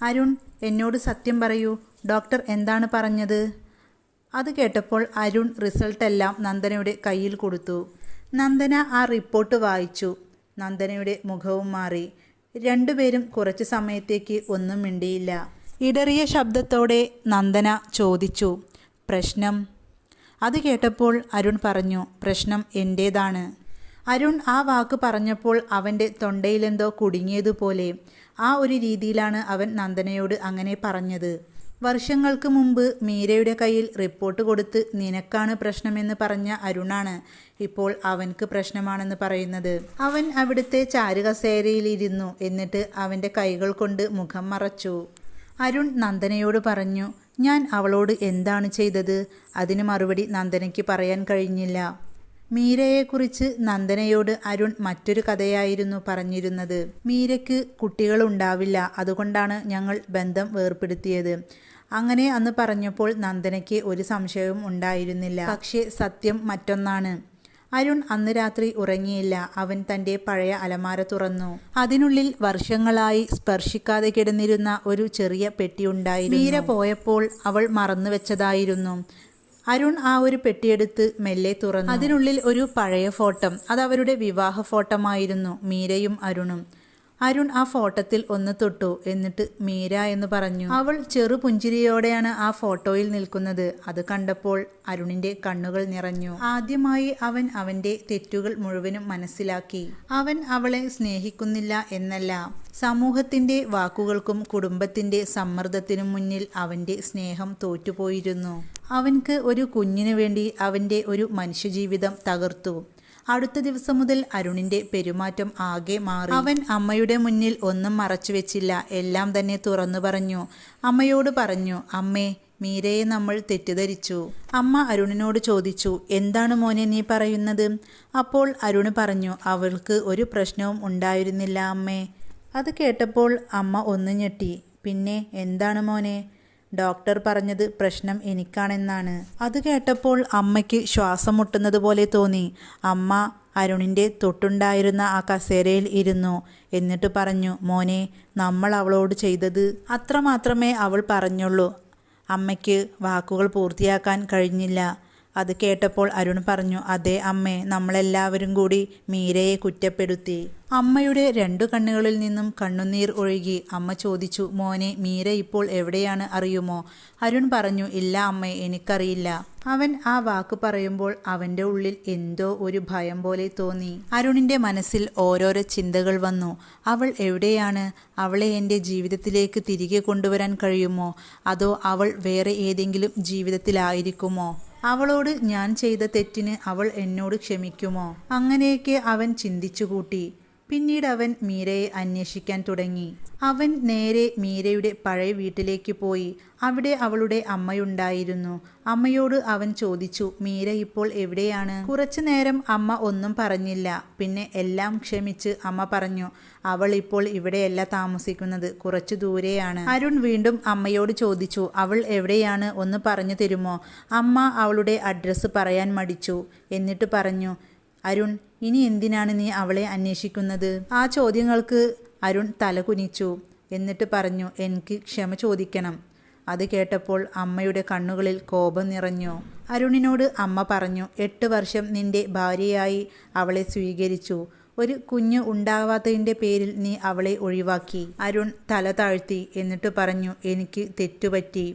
അരുൺ, എന്നോട് സത്യം പറയൂ, ഡോക്ടർ എന്താണ് പറഞ്ഞത്? അത് കേട്ടപ്പോൾ അരുൺ റിസൾട്ടെല്ലാം നന്ദനയുടെ കയ്യിൽ കൊടുത്തു. നന്ദന ആ റിപ്പോർട്ട് വായിച്ചു. നന്ദനയുടെ മുഖവും മാറി. രണ്ടുപേരും കുറച്ച് സമയത്തേക്ക് ഒന്നും മിണ്ടിയില്ല. ഇടറിയ ശബ്ദത്തോടെ നന്ദന ചോദിച്ചു, പ്രശ്നം? അത് കേട്ടപ്പോൾ അരുൺ പറഞ്ഞു, പ്രശ്നം എൻ്റേതാണ്. അരുൺ ആ വാക്ക് പറഞ്ഞപ്പോൾ അവൻ്റെ തൊണ്ടയിലെന്തോ കുടുങ്ങിയതുപോലെ. ആ ഒരു രീതിയിലാണ് അവൻ നന്ദനയോട് അങ്ങനെ പറഞ്ഞത്. വർഷങ്ങൾക്ക് മുമ്പ് മീരയുടെ കയ്യിൽ റിപ്പോർട്ട് കൊടുത്ത് നിനക്കാണ് പ്രശ്നമെന്ന് പറഞ്ഞ അരുണാണ് ഇപ്പോൾ അവൻക്ക് പ്രശ്നമാണെന്ന് പറയുന്നത്. അവൻ അവിടുത്തെ ചാരുകസേരയിലിരുന്നു. എന്നിട്ട് അവൻ്റെ കൈകൾ കൊണ്ട് മുഖം മറച്ചു. അരുൺ നന്ദനയോട് പറഞ്ഞു, ഞാൻ അവളോട് എന്താണ് ചെയ്തത്? അതിന് മറുപടി നന്ദനയ്ക്ക് പറയാൻ കഴിഞ്ഞില്ല. മീരയെക്കുറിച്ച് നന്ദനയോട് അരുൺ മറ്റൊരു കഥയായിരുന്നു പറഞ്ഞിരുന്നത്. മീരയ്ക്ക് കുട്ടികളുണ്ടാവില്ല, അതുകൊണ്ടാണ് ഞങ്ങൾ ബന്ധം വേർപ്പെടുത്തിയത്. അങ്ങനെ അന്ന് പറഞ്ഞപ്പോൾ നന്ദനയ്ക്ക് ഒരു സംശയവും ഉണ്ടായിരുന്നില്ല. പക്ഷേ സത്യം മറ്റൊന്നാണ്. അരുൺ അന്ന് രാത്രി ഉറങ്ങിയില്ല. അവൻ തൻ്റെ പഴയ അലമാര തുറന്നു. അതിനുള്ളിൽ വർഷങ്ങളായി സ്പർശിക്കാതെ കിടന്നിരുന്ന ഒരു ചെറിയ പെട്ടിയുണ്ടായിരുന്നു. മീര പോയപ്പോൾ അവൾ മറന്നു വെച്ചതായിരുന്നു. അരുൺ ആ ഒരു പെട്ടിയെടുത്ത് മെല്ലെ തുറന്നു. അതിനുള്ളിൽ ഒരു പഴയ ഫോട്ടോ. അത് അവരുടെ വിവാഹ ഫോട്ടോമായിരുന്നു, മീരയും അരുണും. അരുൺ ആ ഫോട്ടോത്തിൽ ഒന്ന് തൊട്ടു. എന്നിട്ട് മീര എന്ന് പറഞ്ഞു. അവൾ ചെറു പുഞ്ചിരിയോടെയാണ് ആ ഫോട്ടോയിൽ നിൽക്കുന്നത്. അത് കണ്ടപ്പോൾ അരുണിന്റെ കണ്ണുകൾ നിറഞ്ഞു. ആദ്യമായി അവൻ അവന്റെ തെറ്റുകൾ മുഴുവനും മനസ്സിലാക്കി. അവൻ അവളെ സ്നേഹിക്കുന്നില്ല എന്നല്ല, സമൂഹത്തിന്റെ വാക്കുകൾക്കും കുടുംബത്തിന്റെ സമ്മർദ്ദത്തിനും മുന്നിൽ അവന്റെ സ്നേഹം തോറ്റുപോയിരുന്നു. അവൻക്ക് ഒരു കുഞ്ഞിനു വേണ്ടി അവന്റെ ഒരു മനുഷ്യജീവിതം തകർത്തു. അടുത്ത ദിവസം മുതൽ അരുണിന്റെ പെരുമാറ്റം ആകെ മാറി. അവൻ അമ്മയുടെ മുന്നിൽ ഒന്നും മറച്ചു വെച്ചില്ല. എല്ലാം തന്നെ തുറന്നു പറഞ്ഞു. അമ്മയോട് പറഞ്ഞു, അമ്മേ, മീരയെ നമ്മൾ തെറ്റിദ്ധരിച്ചു. അമ്മ അരുണിനോട് ചോദിച്ചു, എന്താണ് മോനെ നീ പറയുന്നത്? അപ്പോൾ അരുണ് പറഞ്ഞു, അവൾക്ക് ഒരു പ്രശ്നവും ഉണ്ടായിരുന്നില്ല അമ്മേ. അത് കേട്ടപ്പോൾ അമ്മ ഒന്ന് ഞെട്ടി. പിന്നെ എന്താണ് മോനെ? ഡോക്ടർ പറഞ്ഞത് പ്രശ്നം എനിക്കാണെന്നാണ്. അത് കേട്ടപ്പോൾ അമ്മയ്ക്ക് ശ്വാസം മുട്ടുന്നത് പോലെ തോന്നി. അമ്മ അരുണിൻ്റെ തൊട്ടുണ്ടായിരുന്ന ആ കസേരയിൽ ഇരുന്നു. എന്നിട്ട് പറഞ്ഞു, മോനെ, നമ്മൾ അവളോട് ചെയ്തത് അത്രമാത്രമേ അവൾ പറഞ്ഞുള്ളൂ. അമ്മയ്ക്ക് വാക്കുകൾ പൂർത്തിയാക്കാൻ കഴിഞ്ഞില്ല. അത് കേട്ടപ്പോൾ അരുൺ പറഞ്ഞു, അതെ അമ്മേ, നമ്മളെല്ലാവരും കൂടി മീരയെ കുറ്റപ്പെടുത്തി. അമ്മയുടെ 2 കണ്ണുകളിൽ നിന്നും കണ്ണുനീർ ഒഴുകി. അമ്മ ചോദിച്ചു, മോനെ, മീര ഇപ്പോൾ എവിടെയാണ് അറിയുമോ? അരുൺ പറഞ്ഞു, ഇല്ല അമ്മേ, എനിക്കറിയില്ല. അവൻ ആ വാക്ക് പറയുമ്പോൾ അവൻ്റെ ഉള്ളിൽ എന്തോ ഒരു ഭയം പോലെ തോന്നി. അരുണിൻ്റെ മനസ്സിൽ ഓരോരോ ചിന്തകൾ വന്നു. അവൾ എവിടെയാണ്? അവളെ എൻ്റെ ജീവിതത്തിലേക്ക് തിരികെ കൊണ്ടുവരാൻ കഴിയുമോ? അതോ അവൾ വേറെ ഏതെങ്കിലും ജീവിതത്തിലായിരിക്കുമോ? അവളോട് ഞാൻ ചെയ്ത തെറ്റിന് അവൾ എന്നോട് ക്ഷമിക്കുമോ? അങ്ങനെയൊക്കെ അവൻ ചിന്തിച്ചുകൂട്ടി. പിന്നീട് അവൻ മീരയെ അന്വേഷിക്കാൻ തുടങ്ങി. അവൻ നേരെ മീരയുടെ പഴയ വീട്ടിലേക്ക് പോയി. അവിടെ അവളുടെ അമ്മയുണ്ടായിരുന്നു. അമ്മയോട് അവൻ ചോദിച്ചു, മീര ഇപ്പോൾ എവിടെയാണ്? കുറച്ചു നേരം അമ്മ ഒന്നും പറഞ്ഞില്ല. പിന്നെ എല്ലാം ക്ഷമിച്ച് അമ്മ പറഞ്ഞു, അവൾ ഇപ്പോൾ ഇവിടെയല്ല താമസിക്കുന്നത്, കുറച്ചു ദൂരെയാണ്. അരുൺ വീണ്ടും അമ്മയോട് ചോദിച്ചു, അവൾ എവിടെയാണ്, ഒന്ന് പറഞ്ഞു തരുമോ? അമ്മ അവളുടെ അഡ്രസ്സ് പറയാൻ മടിച്ചു. എന്നിട്ട് പറഞ്ഞു, അരുൺ, ഇനി എന്തിനാണ് നീ അവളെ അന്വേഷിക്കുന്നത്? ആ ചോദ്യങ്ങൾക്ക് അരുൺ തലകുനിച്ചു. എന്നിട്ട് പറഞ്ഞു, എനിക്ക് ക്ഷമ ചോദിക്കണം. അത് കേട്ടപ്പോൾ അമ്മയുടെ കണ്ണുകളിൽ കോപം നിറഞ്ഞു. അരുണിനോട് അമ്മ പറഞ്ഞു, 8 വർഷം നിന്റെ ഭാര്യയായി അവളെ സ്വീകരിച്ചു. ഒരു കുഞ്ഞ് ഉണ്ടാവാത്തതിൻ്റെ പേരിൽ നീ അവളെ ഒഴിവാക്കി. അരുൺ തല താഴ്ത്തി. എന്നിട്ട് പറഞ്ഞു, എനിക്ക് തെറ്റുപറ്റി.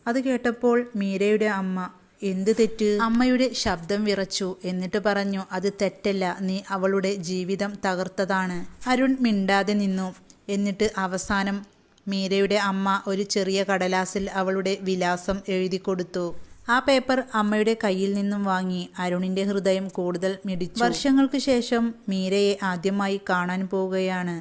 അത് കേട്ടപ്പോൾ മീരയുടെ അമ്മ, എന്ത് തെറ്റ്? അമ്മയുടെ ശബ്ദം വിറച്ചു. എന്നിട്ട് പറഞ്ഞു, അത് തെറ്റല്ല, നീ അവളുടെ ജീവിതം തകർത്തതാണ്. അരുൺ മിണ്ടാതെ നിന്നു. എന്നിട്ട് അവസാനം മീരയുടെ അമ്മ ഒരു ചെറിയ കടലാസിൽ അവളുടെ വിലാസം എഴുതി കൊടുത്തു. ആ പേപ്പർ അമ്മയുടെ കയ്യിൽ നിന്നും വാങ്ങി. അരുണിന്റെ ഹൃദയം കൂടുതൽ മിടിച്ചു. വർഷങ്ങൾക്ക് ശേഷം മീരയെ ആദ്യമായി കാണാൻ പോവുകയാണ്.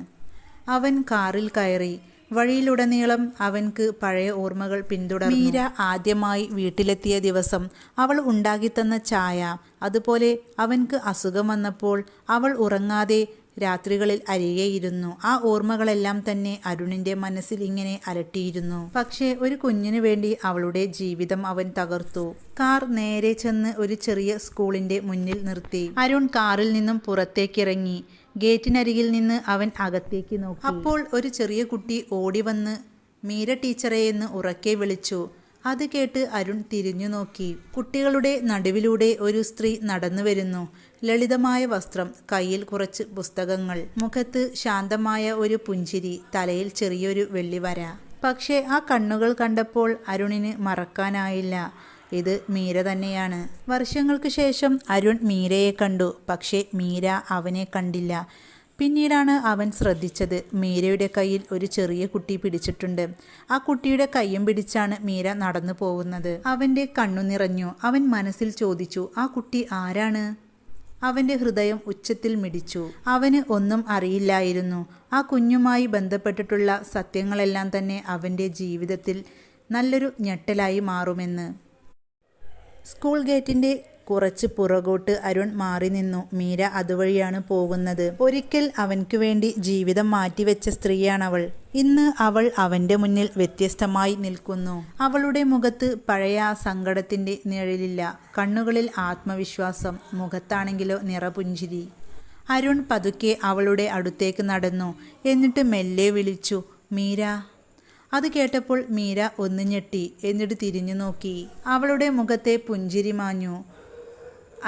അവൻ കാറിൽ കയറി. വഴിയിലുടനീളം അവൻക്ക് പഴയ ഓർമ്മകൾ പിന്തുടർന്നു. മീര ആദ്യമായി വീട്ടിലെത്തിയ ദിവസം, അവൾ ഉണ്ടാക്കിത്തന്ന ചായ, അതുപോലെ അവൻക്ക് അസുഖം വന്നപ്പോൾ അവൾ ഉറങ്ങാതെ രാത്രികളിൽ അരികെയിരുന്നു. ആ ഓർമ്മകളെല്ലാം തന്നെ അരുണിന്റെ മനസ്സിൽ ഇങ്ങനെ അലട്ടിയിരുന്നു. പക്ഷേ ഒരു കുഞ്ഞിനു വേണ്ടി അവളുടെ ജീവിതം അവൻ തകർത്തു. കാർ നേരെ ചെന്ന് ഒരു ചെറിയ സ്കൂളിന്റെ മുന്നിൽ നിർത്തി. അരുൺ കാറിൽ നിന്നും പുറത്തേക്കിറങ്ങി. ഗേറ്റിനരികിൽ നിന്ന് അവൻ അകത്തേക്ക് നോക്കി. അപ്പോൾ ഒരു ചെറിയ കുട്ടി ഓടി വന്ന് മീര ടീച്ചറെ എന്ന് ഉറക്കെ വിളിച്ചു. അത് കേട്ട് അരുൺ തിരിഞ്ഞു നോക്കി. കുട്ടികളുടെ നടുവിലൂടെ ഒരു സ്ത്രീ നടന്നു വരുന്നു. ലളിതമായ വസ്ത്രം, കയ്യിൽ കുറച്ച് പുസ്തകങ്ങൾ, മുഖത്ത് ശാന്തമായ ഒരു പുഞ്ചിരി, തലയിൽ ചെറിയൊരു വെള്ളിവര. പക്ഷേ ആ കണ്ണുകൾ കണ്ടപ്പോൾ അരുണിന് മറക്കാനായില്ല. ഇത് മീര തന്നെയാണ്. വർഷങ്ങൾക്ക് ശേഷം അരുൺ മീരയെ കണ്ടു. പക്ഷേ മീര അവനെ കണ്ടില്ല. പിന്നീടാണ് അവൻ ശ്രദ്ധിച്ചത്, മീരയുടെ കയ്യിൽ ഒരു ചെറിയ കുട്ടി പിടിച്ചിട്ടുണ്ട്. ആ കുട്ടിയുടെ കയ്യും പിടിച്ചാണ് മീര നടന്നു പോകുന്നത്. അവൻ്റെ കണ്ണു നിറഞ്ഞു. അവൻ മനസ്സിൽ ചോദിച്ചു, ആ കുട്ടി ആരാണ്? അവൻ്റെ ഹൃദയം ഉച്ചത്തിൽ മിടിച്ചു. അവന് ഒന്നും അറിയില്ലായിരുന്നു. ആ കുഞ്ഞുമായി ബന്ധപ്പെട്ടിട്ടുള്ള സത്യങ്ങളെല്ലാം തന്നെ അവൻ്റെ ജീവിതത്തിൽ നല്ലൊരു ഞെട്ടലായി മാറുമെന്ന്. സ്കൂൾ ഗേറ്റിൻ്റെ കുറച്ച് പുറകോട്ട് അരുൺ മാറി നിന്നു. മീര അതുവഴിയാണ് പോകുന്നത്. ഒരിക്കൽ അവൻക്കു വേണ്ടി ജീവിതം മാറ്റിവെച്ച സ്ത്രീയാണവൾ. ഇന്ന് അവൾ അവൻ്റെ മുന്നിൽ വ്യത്യസ്തമായി നിൽക്കുന്നു. അവളുടെ മുഖത്ത് പഴയ ആ സങ്കടത്തിൻ്റെ നിഴലില്ല. കണ്ണുകളിൽ ആത്മവിശ്വാസം, മുഖത്താണെങ്കിലോ നിറപുഞ്ചിരി. അരുൺ പതുക്കെ അവളുടെ അടുത്തേക്ക് നടന്നു. എന്നിട്ട് മെല്ലെ വിളിച്ചു, മീര. അത് കേട്ടപ്പോൾ മീര ഒന്ന് ഞെട്ടി. എന്നിട്ട് തിരിഞ്ഞു നോക്കി. അവളുടെ മുഖത്തെ പുഞ്ചിരി മാഞ്ഞു.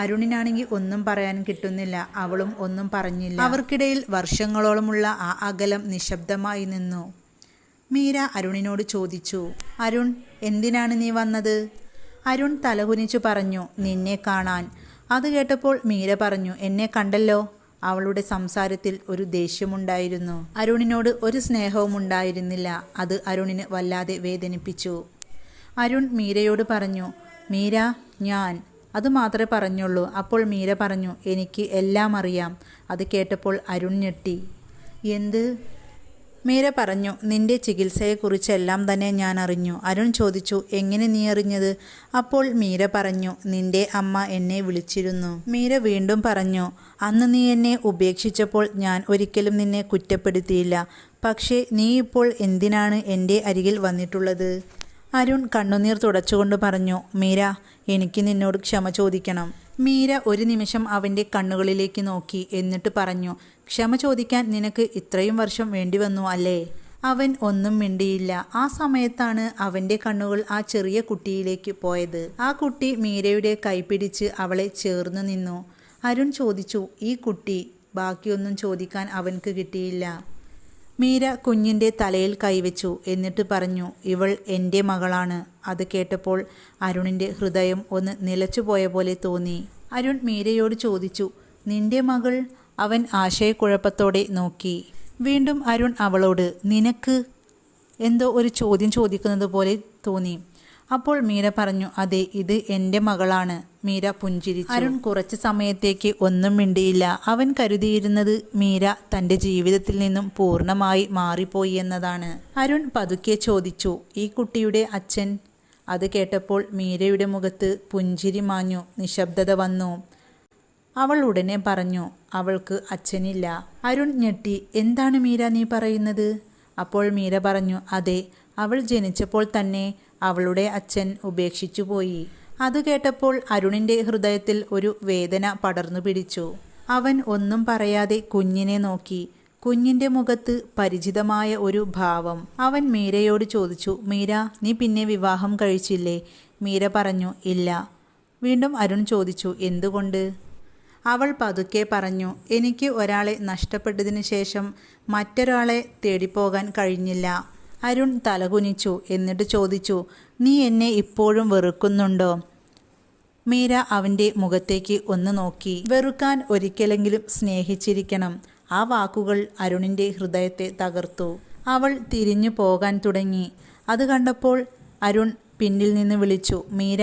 അരുണിനാണെങ്കിൽ ഒന്നും പറയാൻ കിട്ടുന്നില്ല. അവളും ഒന്നും പറഞ്ഞില്ല. അവർക്കിടയിൽ വർഷങ്ങളോളമുള്ള ആ അകലം നിശബ്ദമായി നിന്നു. മീര അരുണിനോട് ചോദിച്ചു, അരുൺ, എന്തിനാണ് നീ വന്നത്? അരുൺ തലകുനിച്ചു പറഞ്ഞു, നിന്നെ കാണാൻ. അത് കേട്ടപ്പോൾ മീര പറഞ്ഞു, എന്നെ കണ്ടല്ലോ. അവളുടെ സംസാരത്തിൽ ഒരു ദേഷ്യമുണ്ടായിരുന്നു. അരുണിനോട് ഒരു സ്നേഹവും ഉണ്ടായിരുന്നില്ല. അത് അരുണിന് വല്ലാതെ വേദനിപ്പിച്ചു. അരുൺ മീരയോട് പറഞ്ഞു, മീര, ഞാൻ. അത് മാത്രമേ പറഞ്ഞുള്ളൂ. അപ്പോൾ മീര പറഞ്ഞു, എനിക്ക് എല്ലാം അറിയാം. അത് കേട്ടപ്പോൾ അരുൺ ഞെട്ടി. എന്ത്? മീര പറഞ്ഞു, നിന്റെ ചികിത്സയെക്കുറിച്ചെല്ലാം തന്നെ ഞാൻ അറിഞ്ഞു. അരുൺ ചോദിച്ചു, എങ്ങനെ നീ അറിഞ്ഞത്? അപ്പോൾ മീര പറഞ്ഞു, നിന്റെ അമ്മ എന്നെ വിളിച്ചിരുന്നു. മീര വീണ്ടും പറഞ്ഞു, അന്ന് നീ എന്നെ ഉപേക്ഷിച്ചപ്പോൾ ഞാൻ ഒരിക്കലും നിന്നെ കുറ്റപ്പെടുത്തിയില്ല. പക്ഷേ നീ ഇപ്പോൾ എന്തിനാണ് എൻ്റെ അരികിൽ വന്നിട്ടുള്ളത്? അരുൺ കണ്ണുനീർ തുടച്ചുകൊണ്ട് പറഞ്ഞു, മീര, എനിക്ക് നിന്നോട് ക്ഷമ ചോദിക്കണം. മീര ഒരു നിമിഷം അവൻ്റെ കണ്ണുകളിലേക്ക് നോക്കി. എന്നിട്ട് പറഞ്ഞു, ക്ഷമ ചോദിക്കാൻ നിനക്ക് ഇത്രയും വർഷം വേണ്ടി വന്നു അല്ലേ? അവൻ ഒന്നും മിണ്ടിയില്ല. ആ സമയത്താണ് അവൻ്റെ കണ്ണുകൾ ആ ചെറിയ കുട്ടിയിലേക്ക് പോയത്. ആ കുട്ടി മീരയുടെ കൈപിടിച്ച് അവളെ ചേർന്ന് നിന്നു. അരുൺ ചോദിച്ചു, ഈ കുട്ടി? ബാക്കിയൊന്നും ചോദിക്കാൻ അവൻക്ക് കിട്ടിയില്ല. മീര കുഞ്ഞിൻ്റെ തലയിൽ കൈവച്ചു. എന്നിട്ട് പറഞ്ഞു, ഇവൾ എൻ്റെ മകളാണ്. അത് കേട്ടപ്പോൾ അരുണിൻ്റെ ഹൃദയം ഒന്ന് നിലച്ചുപോയ പോലെ തോന്നി. അരുൺ മീരയോട് ചോദിച്ചു, നിന്റെ മകൾ? അവൻ ആശയക്കുഴപ്പത്തോടെ നോക്കി. വീണ്ടും അരുൺ അവളോട്, നിനക്ക്? എന്തോ ഒരു ചോദ്യം ചോദിക്കുന്നത് പോലെ തോന്നി. അപ്പോൾ മീര പറഞ്ഞു, അതെ, ഇത് എൻ്റെ മകളാണ്. മീര പുഞ്ചിരിച്ചു. അരുൺ കുറച്ച് സമയത്തേക്ക് ഒന്നും മിണ്ടിയില്ല. അവൻ കരുതിയിരുന്നത് മീര തൻ്റെ ജീവിതത്തിൽ നിന്നും പൂർണ്ണമായി മാറിപ്പോയി എന്നതാണ്. അരുൺ പതുക്കെ ചോദിച്ചു, ഈ കുട്ടിയുടെ അച്ഛൻ? അത് കേട്ടപ്പോൾ മീരയുടെ മുഖത്ത് പുഞ്ചിരി മാഞ്ഞു. നിശബ്ദത വന്നു. അവൾ ഉടനെ പറഞ്ഞു, അവൾക്ക് അച്ഛനില്ല. അരുൺ ഞെട്ടി. എന്താണ് മീര നീ പറയുന്നത്? അപ്പോൾ മീര പറഞ്ഞു, അതെ, അവൾ ജനിച്ചപ്പോൾ തന്നെ അവളുടെ അച്ഛൻ ഉപേക്ഷിച്ചു പോയി. അത് കേട്ടപ്പോൾ അരുണിൻ്റെ ഹൃദയത്തിൽ ഒരു വേദന പടർന്നു പിടിച്ചു. അവൻ ഒന്നും പറയാതെ കുഞ്ഞിനെ നോക്കി. കുഞ്ഞിൻ്റെ മുഖത്ത് പരിചിതമായ ഒരു ഭാവം. അവൻ മീരയോട് ചോദിച്ചു, മീര, നീ പിന്നെ വിവാഹം കഴിച്ചില്ലേ? മീര പറഞ്ഞു, ഇല്ല. വീണ്ടും അരുൺ ചോദിച്ചു, എന്തുകൊണ്ട്? അവൾ പതുക്കെ പറഞ്ഞു, എനിക്ക് ഒരാളെ നഷ്ടപ്പെട്ടതിന് ശേഷം മറ്റൊരാളെ തേടിപ്പോകാൻ കഴിഞ്ഞില്ല. അരുൺ തലകുനിച്ചു. എന്നിട്ട് ചോദിച്ചു, നീ എന്നെ ഇപ്പോഴും വെറുക്കുന്നുണ്ടോ? മീര അവൻ്റെ മുഖത്തേക്ക് ഒന്ന് നോക്കി. വെറുക്കാൻ ഒരിക്കലെങ്കിലും സ്നേഹിച്ചിരിക്കണം. ആ വാക്കുകൾ അരുണിൻ്റെ ഹൃദയത്തെ തകർത്തു. അവൾ തിരിഞ്ഞു പോകാൻ തുടങ്ങി. അത് കണ്ടപ്പോൾ അരുൺ പിന്നിൽ നിന്ന് വിളിച്ചു, മീര.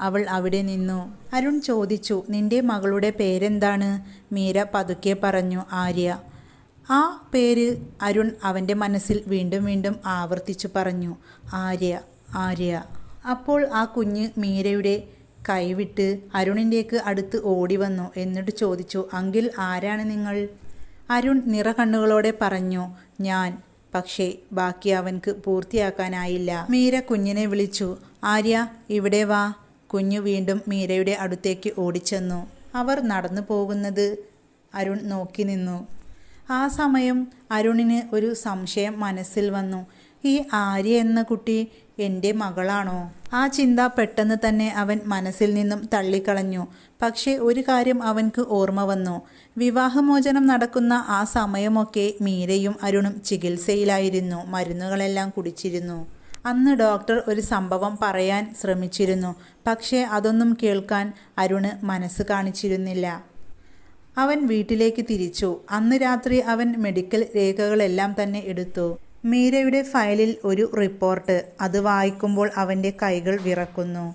അവൾ അവിടെ നിന്നു. അരുൺ ചോദിച്ചു, നിന്റെ മകളുടെ പേരെന്താണ്? മീര പതുക്കെ പറഞ്ഞു, ആര്യ. ആ പേര് അരുൺ അവൻ്റെ മനസ്സിൽ വീണ്ടും വീണ്ടും ആവർത്തിച്ചു പറഞ്ഞു, ആര്യ, ആര്യ. അപ്പോൾ ആ കുഞ്ഞ് മീരയുടെ കൈവിട്ട് അരുണിൻ്റെക്ക് അടുത്ത് ഓടി വന്നു. എന്നിട്ട് ചോദിച്ചു, അങ്കിൾ, ആരാണ് നിങ്ങൾ? അരുൺ നിറകണ്ണുകളോടെ പറഞ്ഞു, ഞാൻ. പക്ഷേ ബാക്കി അവൻക്ക് പൂർത്തിയാക്കാനായില്ല. മീര കുഞ്ഞിനെ വിളിച്ചു, ആര്യ, ഇവിടെ വാ. കുഞ്ഞു വീണ്ടും മീരയുടെ അടുത്തേക്ക് ഓടിച്ചെന്നു. അവർ നടന്നു പോകുന്നത് അരുൺ നോക്കി നിന്നു. ആ സമയം അരുണിന് ഒരു സംശയം മനസ്സിൽ വന്നു. ഈ ആര്യ എന്ന കുട്ടി എൻ്റെ മകളാണോ? ആ ചിന്ത പെട്ടെന്ന് തന്നെ അവൻ മനസ്സിൽ നിന്നും തള്ളിക്കളഞ്ഞു. പക്ഷേ ഒരു കാര്യം അവൻക്ക് ഓർമ്മ വന്നു. വിവാഹമോചനം നടക്കുന്ന ആ സമയമൊക്കെ മീരയും അരുണും ചികിത്സയിലായിരുന്നു. മരുന്നുകളെല്ലാം കുടിച്ചിരുന്നു. അന്ന് ഡോക്ടർ ഒരു സംഭവം പറയാൻ ശ്രമിച്ചിരുന്നു. പക്ഷേ അതൊന്നും കേൾക്കാൻ അരുണ് മനസ്സ് കാണിച്ചിരുന്നില്ല. അവൻ വീട്ടിലേക്ക് തിരിച്ചു. അന്ന് രാത്രി അവൻ മെഡിക്കൽ രേഖകളെല്ലാം തന്നെ എടുത്തു. മീരയുടെ ഫയലിൽ ഒരു റിപ്പോർട്ട്. അത് വായിക്കുമ്പോൾ അവൻ്റെ കൈകൾ വിറക്കുന്നു.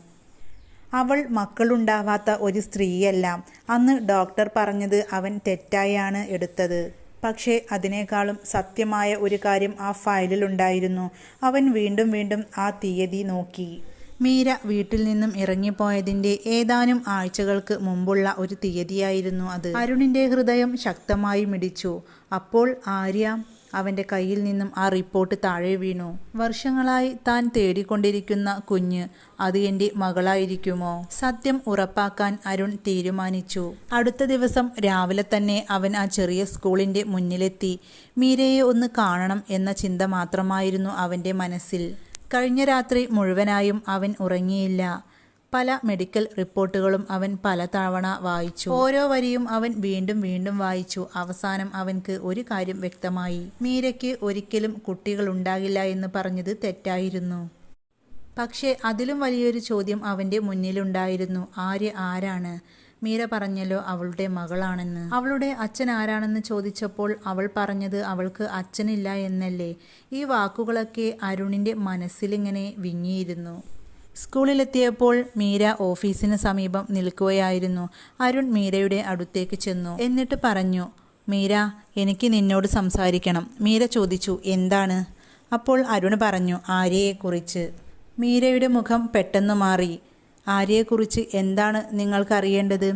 അവൾ മക്കളുണ്ടാവാത്ത ഒരു സ്ത്രീയല്ല. അന്ന് ഡോക്ടർ പറഞ്ഞത് അവൻ തെറ്റായാണ് എടുത്തത്. പക്ഷേ അതിനേക്കാളും സത്യമായ ഒരു കാര്യം ആ ഫയലിലുണ്ടായിരുന്നു. അവൻ വീണ്ടും വീണ്ടും ആ തീയതി നോക്കി. മീര വീട്ടിൽ നിന്നും ഇറങ്ങിപ്പോയതിൻ്റെ ഏതാനും ആഴ്ചകൾക്ക് മുമ്പുള്ള ഒരു തീയതിയായിരുന്നു അത്. അരുണിൻ്റെ ഹൃദയം ശക്തമായി മിടിച്ചു. അപ്പോൾ ആര്യ അവൻ്റെ കയ്യിൽ നിന്നും ആ റിപ്പോർട്ട് താഴെ വീണു. വർഷങ്ങളായി താൻ തേടിക്കൊണ്ടിരിക്കുന്ന കുഞ്ഞ്, അത് എൻ്റെ മകളായിരിക്കുമോ? സത്യം ഉറപ്പാക്കാൻ അരുൺ തീരുമാനിച്ചു. അടുത്ത ദിവസം രാവിലെ തന്നെ അവൻ ആ ചെറിയ സ്കൂളിൻ്റെ മുന്നിലെത്തി. മീരയെ ഒന്ന് കാണണം എന്ന ചിന്ത മാത്രമായിരുന്നു അവൻ്റെ മനസ്സിൽ. കഴിഞ്ഞ രാത്രി മുഴുവനായും അവൻ ഉറങ്ങിയില്ല. പല മെഡിക്കൽ റിപ്പോർട്ടുകളും അവൻ പലതവണ വായിച്ചു. ഓരോ വരിയും അവൻ വീണ്ടും വീണ്ടും വായിച്ചു. അവസാനം അവൻക്ക് ഒരു കാര്യം വ്യക്തമായി. മീരയ്ക്ക് ഒരിക്കലും കുട്ടികളുണ്ടാകില്ല എന്ന് പറഞ്ഞത് തെറ്റായിരുന്നു. പക്ഷേ അതിലും വലിയൊരു ചോദ്യം അവൻ്റെ മുന്നിലുണ്ടായിരുന്നു. ആര്യ ആരാണ്? മീര പറഞ്ഞല്ലോ അവളുടെ മകളാണെന്ന്. അവളുടെ അച്ഛൻ ആരാണെന്ന് ചോദിച്ചപ്പോൾ അവൾ പറഞ്ഞത് അവൾക്ക് അച്ഛനില്ല എന്നല്ലേ. ഈ വാക്കുകളൊക്കെ അരുണിൻ്റെ മനസ്സിലിങ്ങനെ വിങ്ങിയിരുന്നു. സ്കൂളിലെത്തിയപ്പോൾ മീര ഓഫീസിന് സമീപം നിൽക്കുകയായിരുന്നു. അരുൺ മീരയുടെ അടുത്തേക്ക് ചെന്നു. എന്നിട്ട് പറഞ്ഞു, മീര, എനിക്ക് നിന്നോട് സംസാരിക്കണം. മീര ചോദിച്ചു, എന്താണ്? അപ്പോൾ അരുൺ പറഞ്ഞു, ആര്യയെക്കുറിച്ച്. മീരയുടെ മുഖം പെട്ടെന്ന് മാറി. ആര്യയെക്കുറിച്ച് എന്താണ് നിങ്ങൾക്കറിയേണ്ടത്?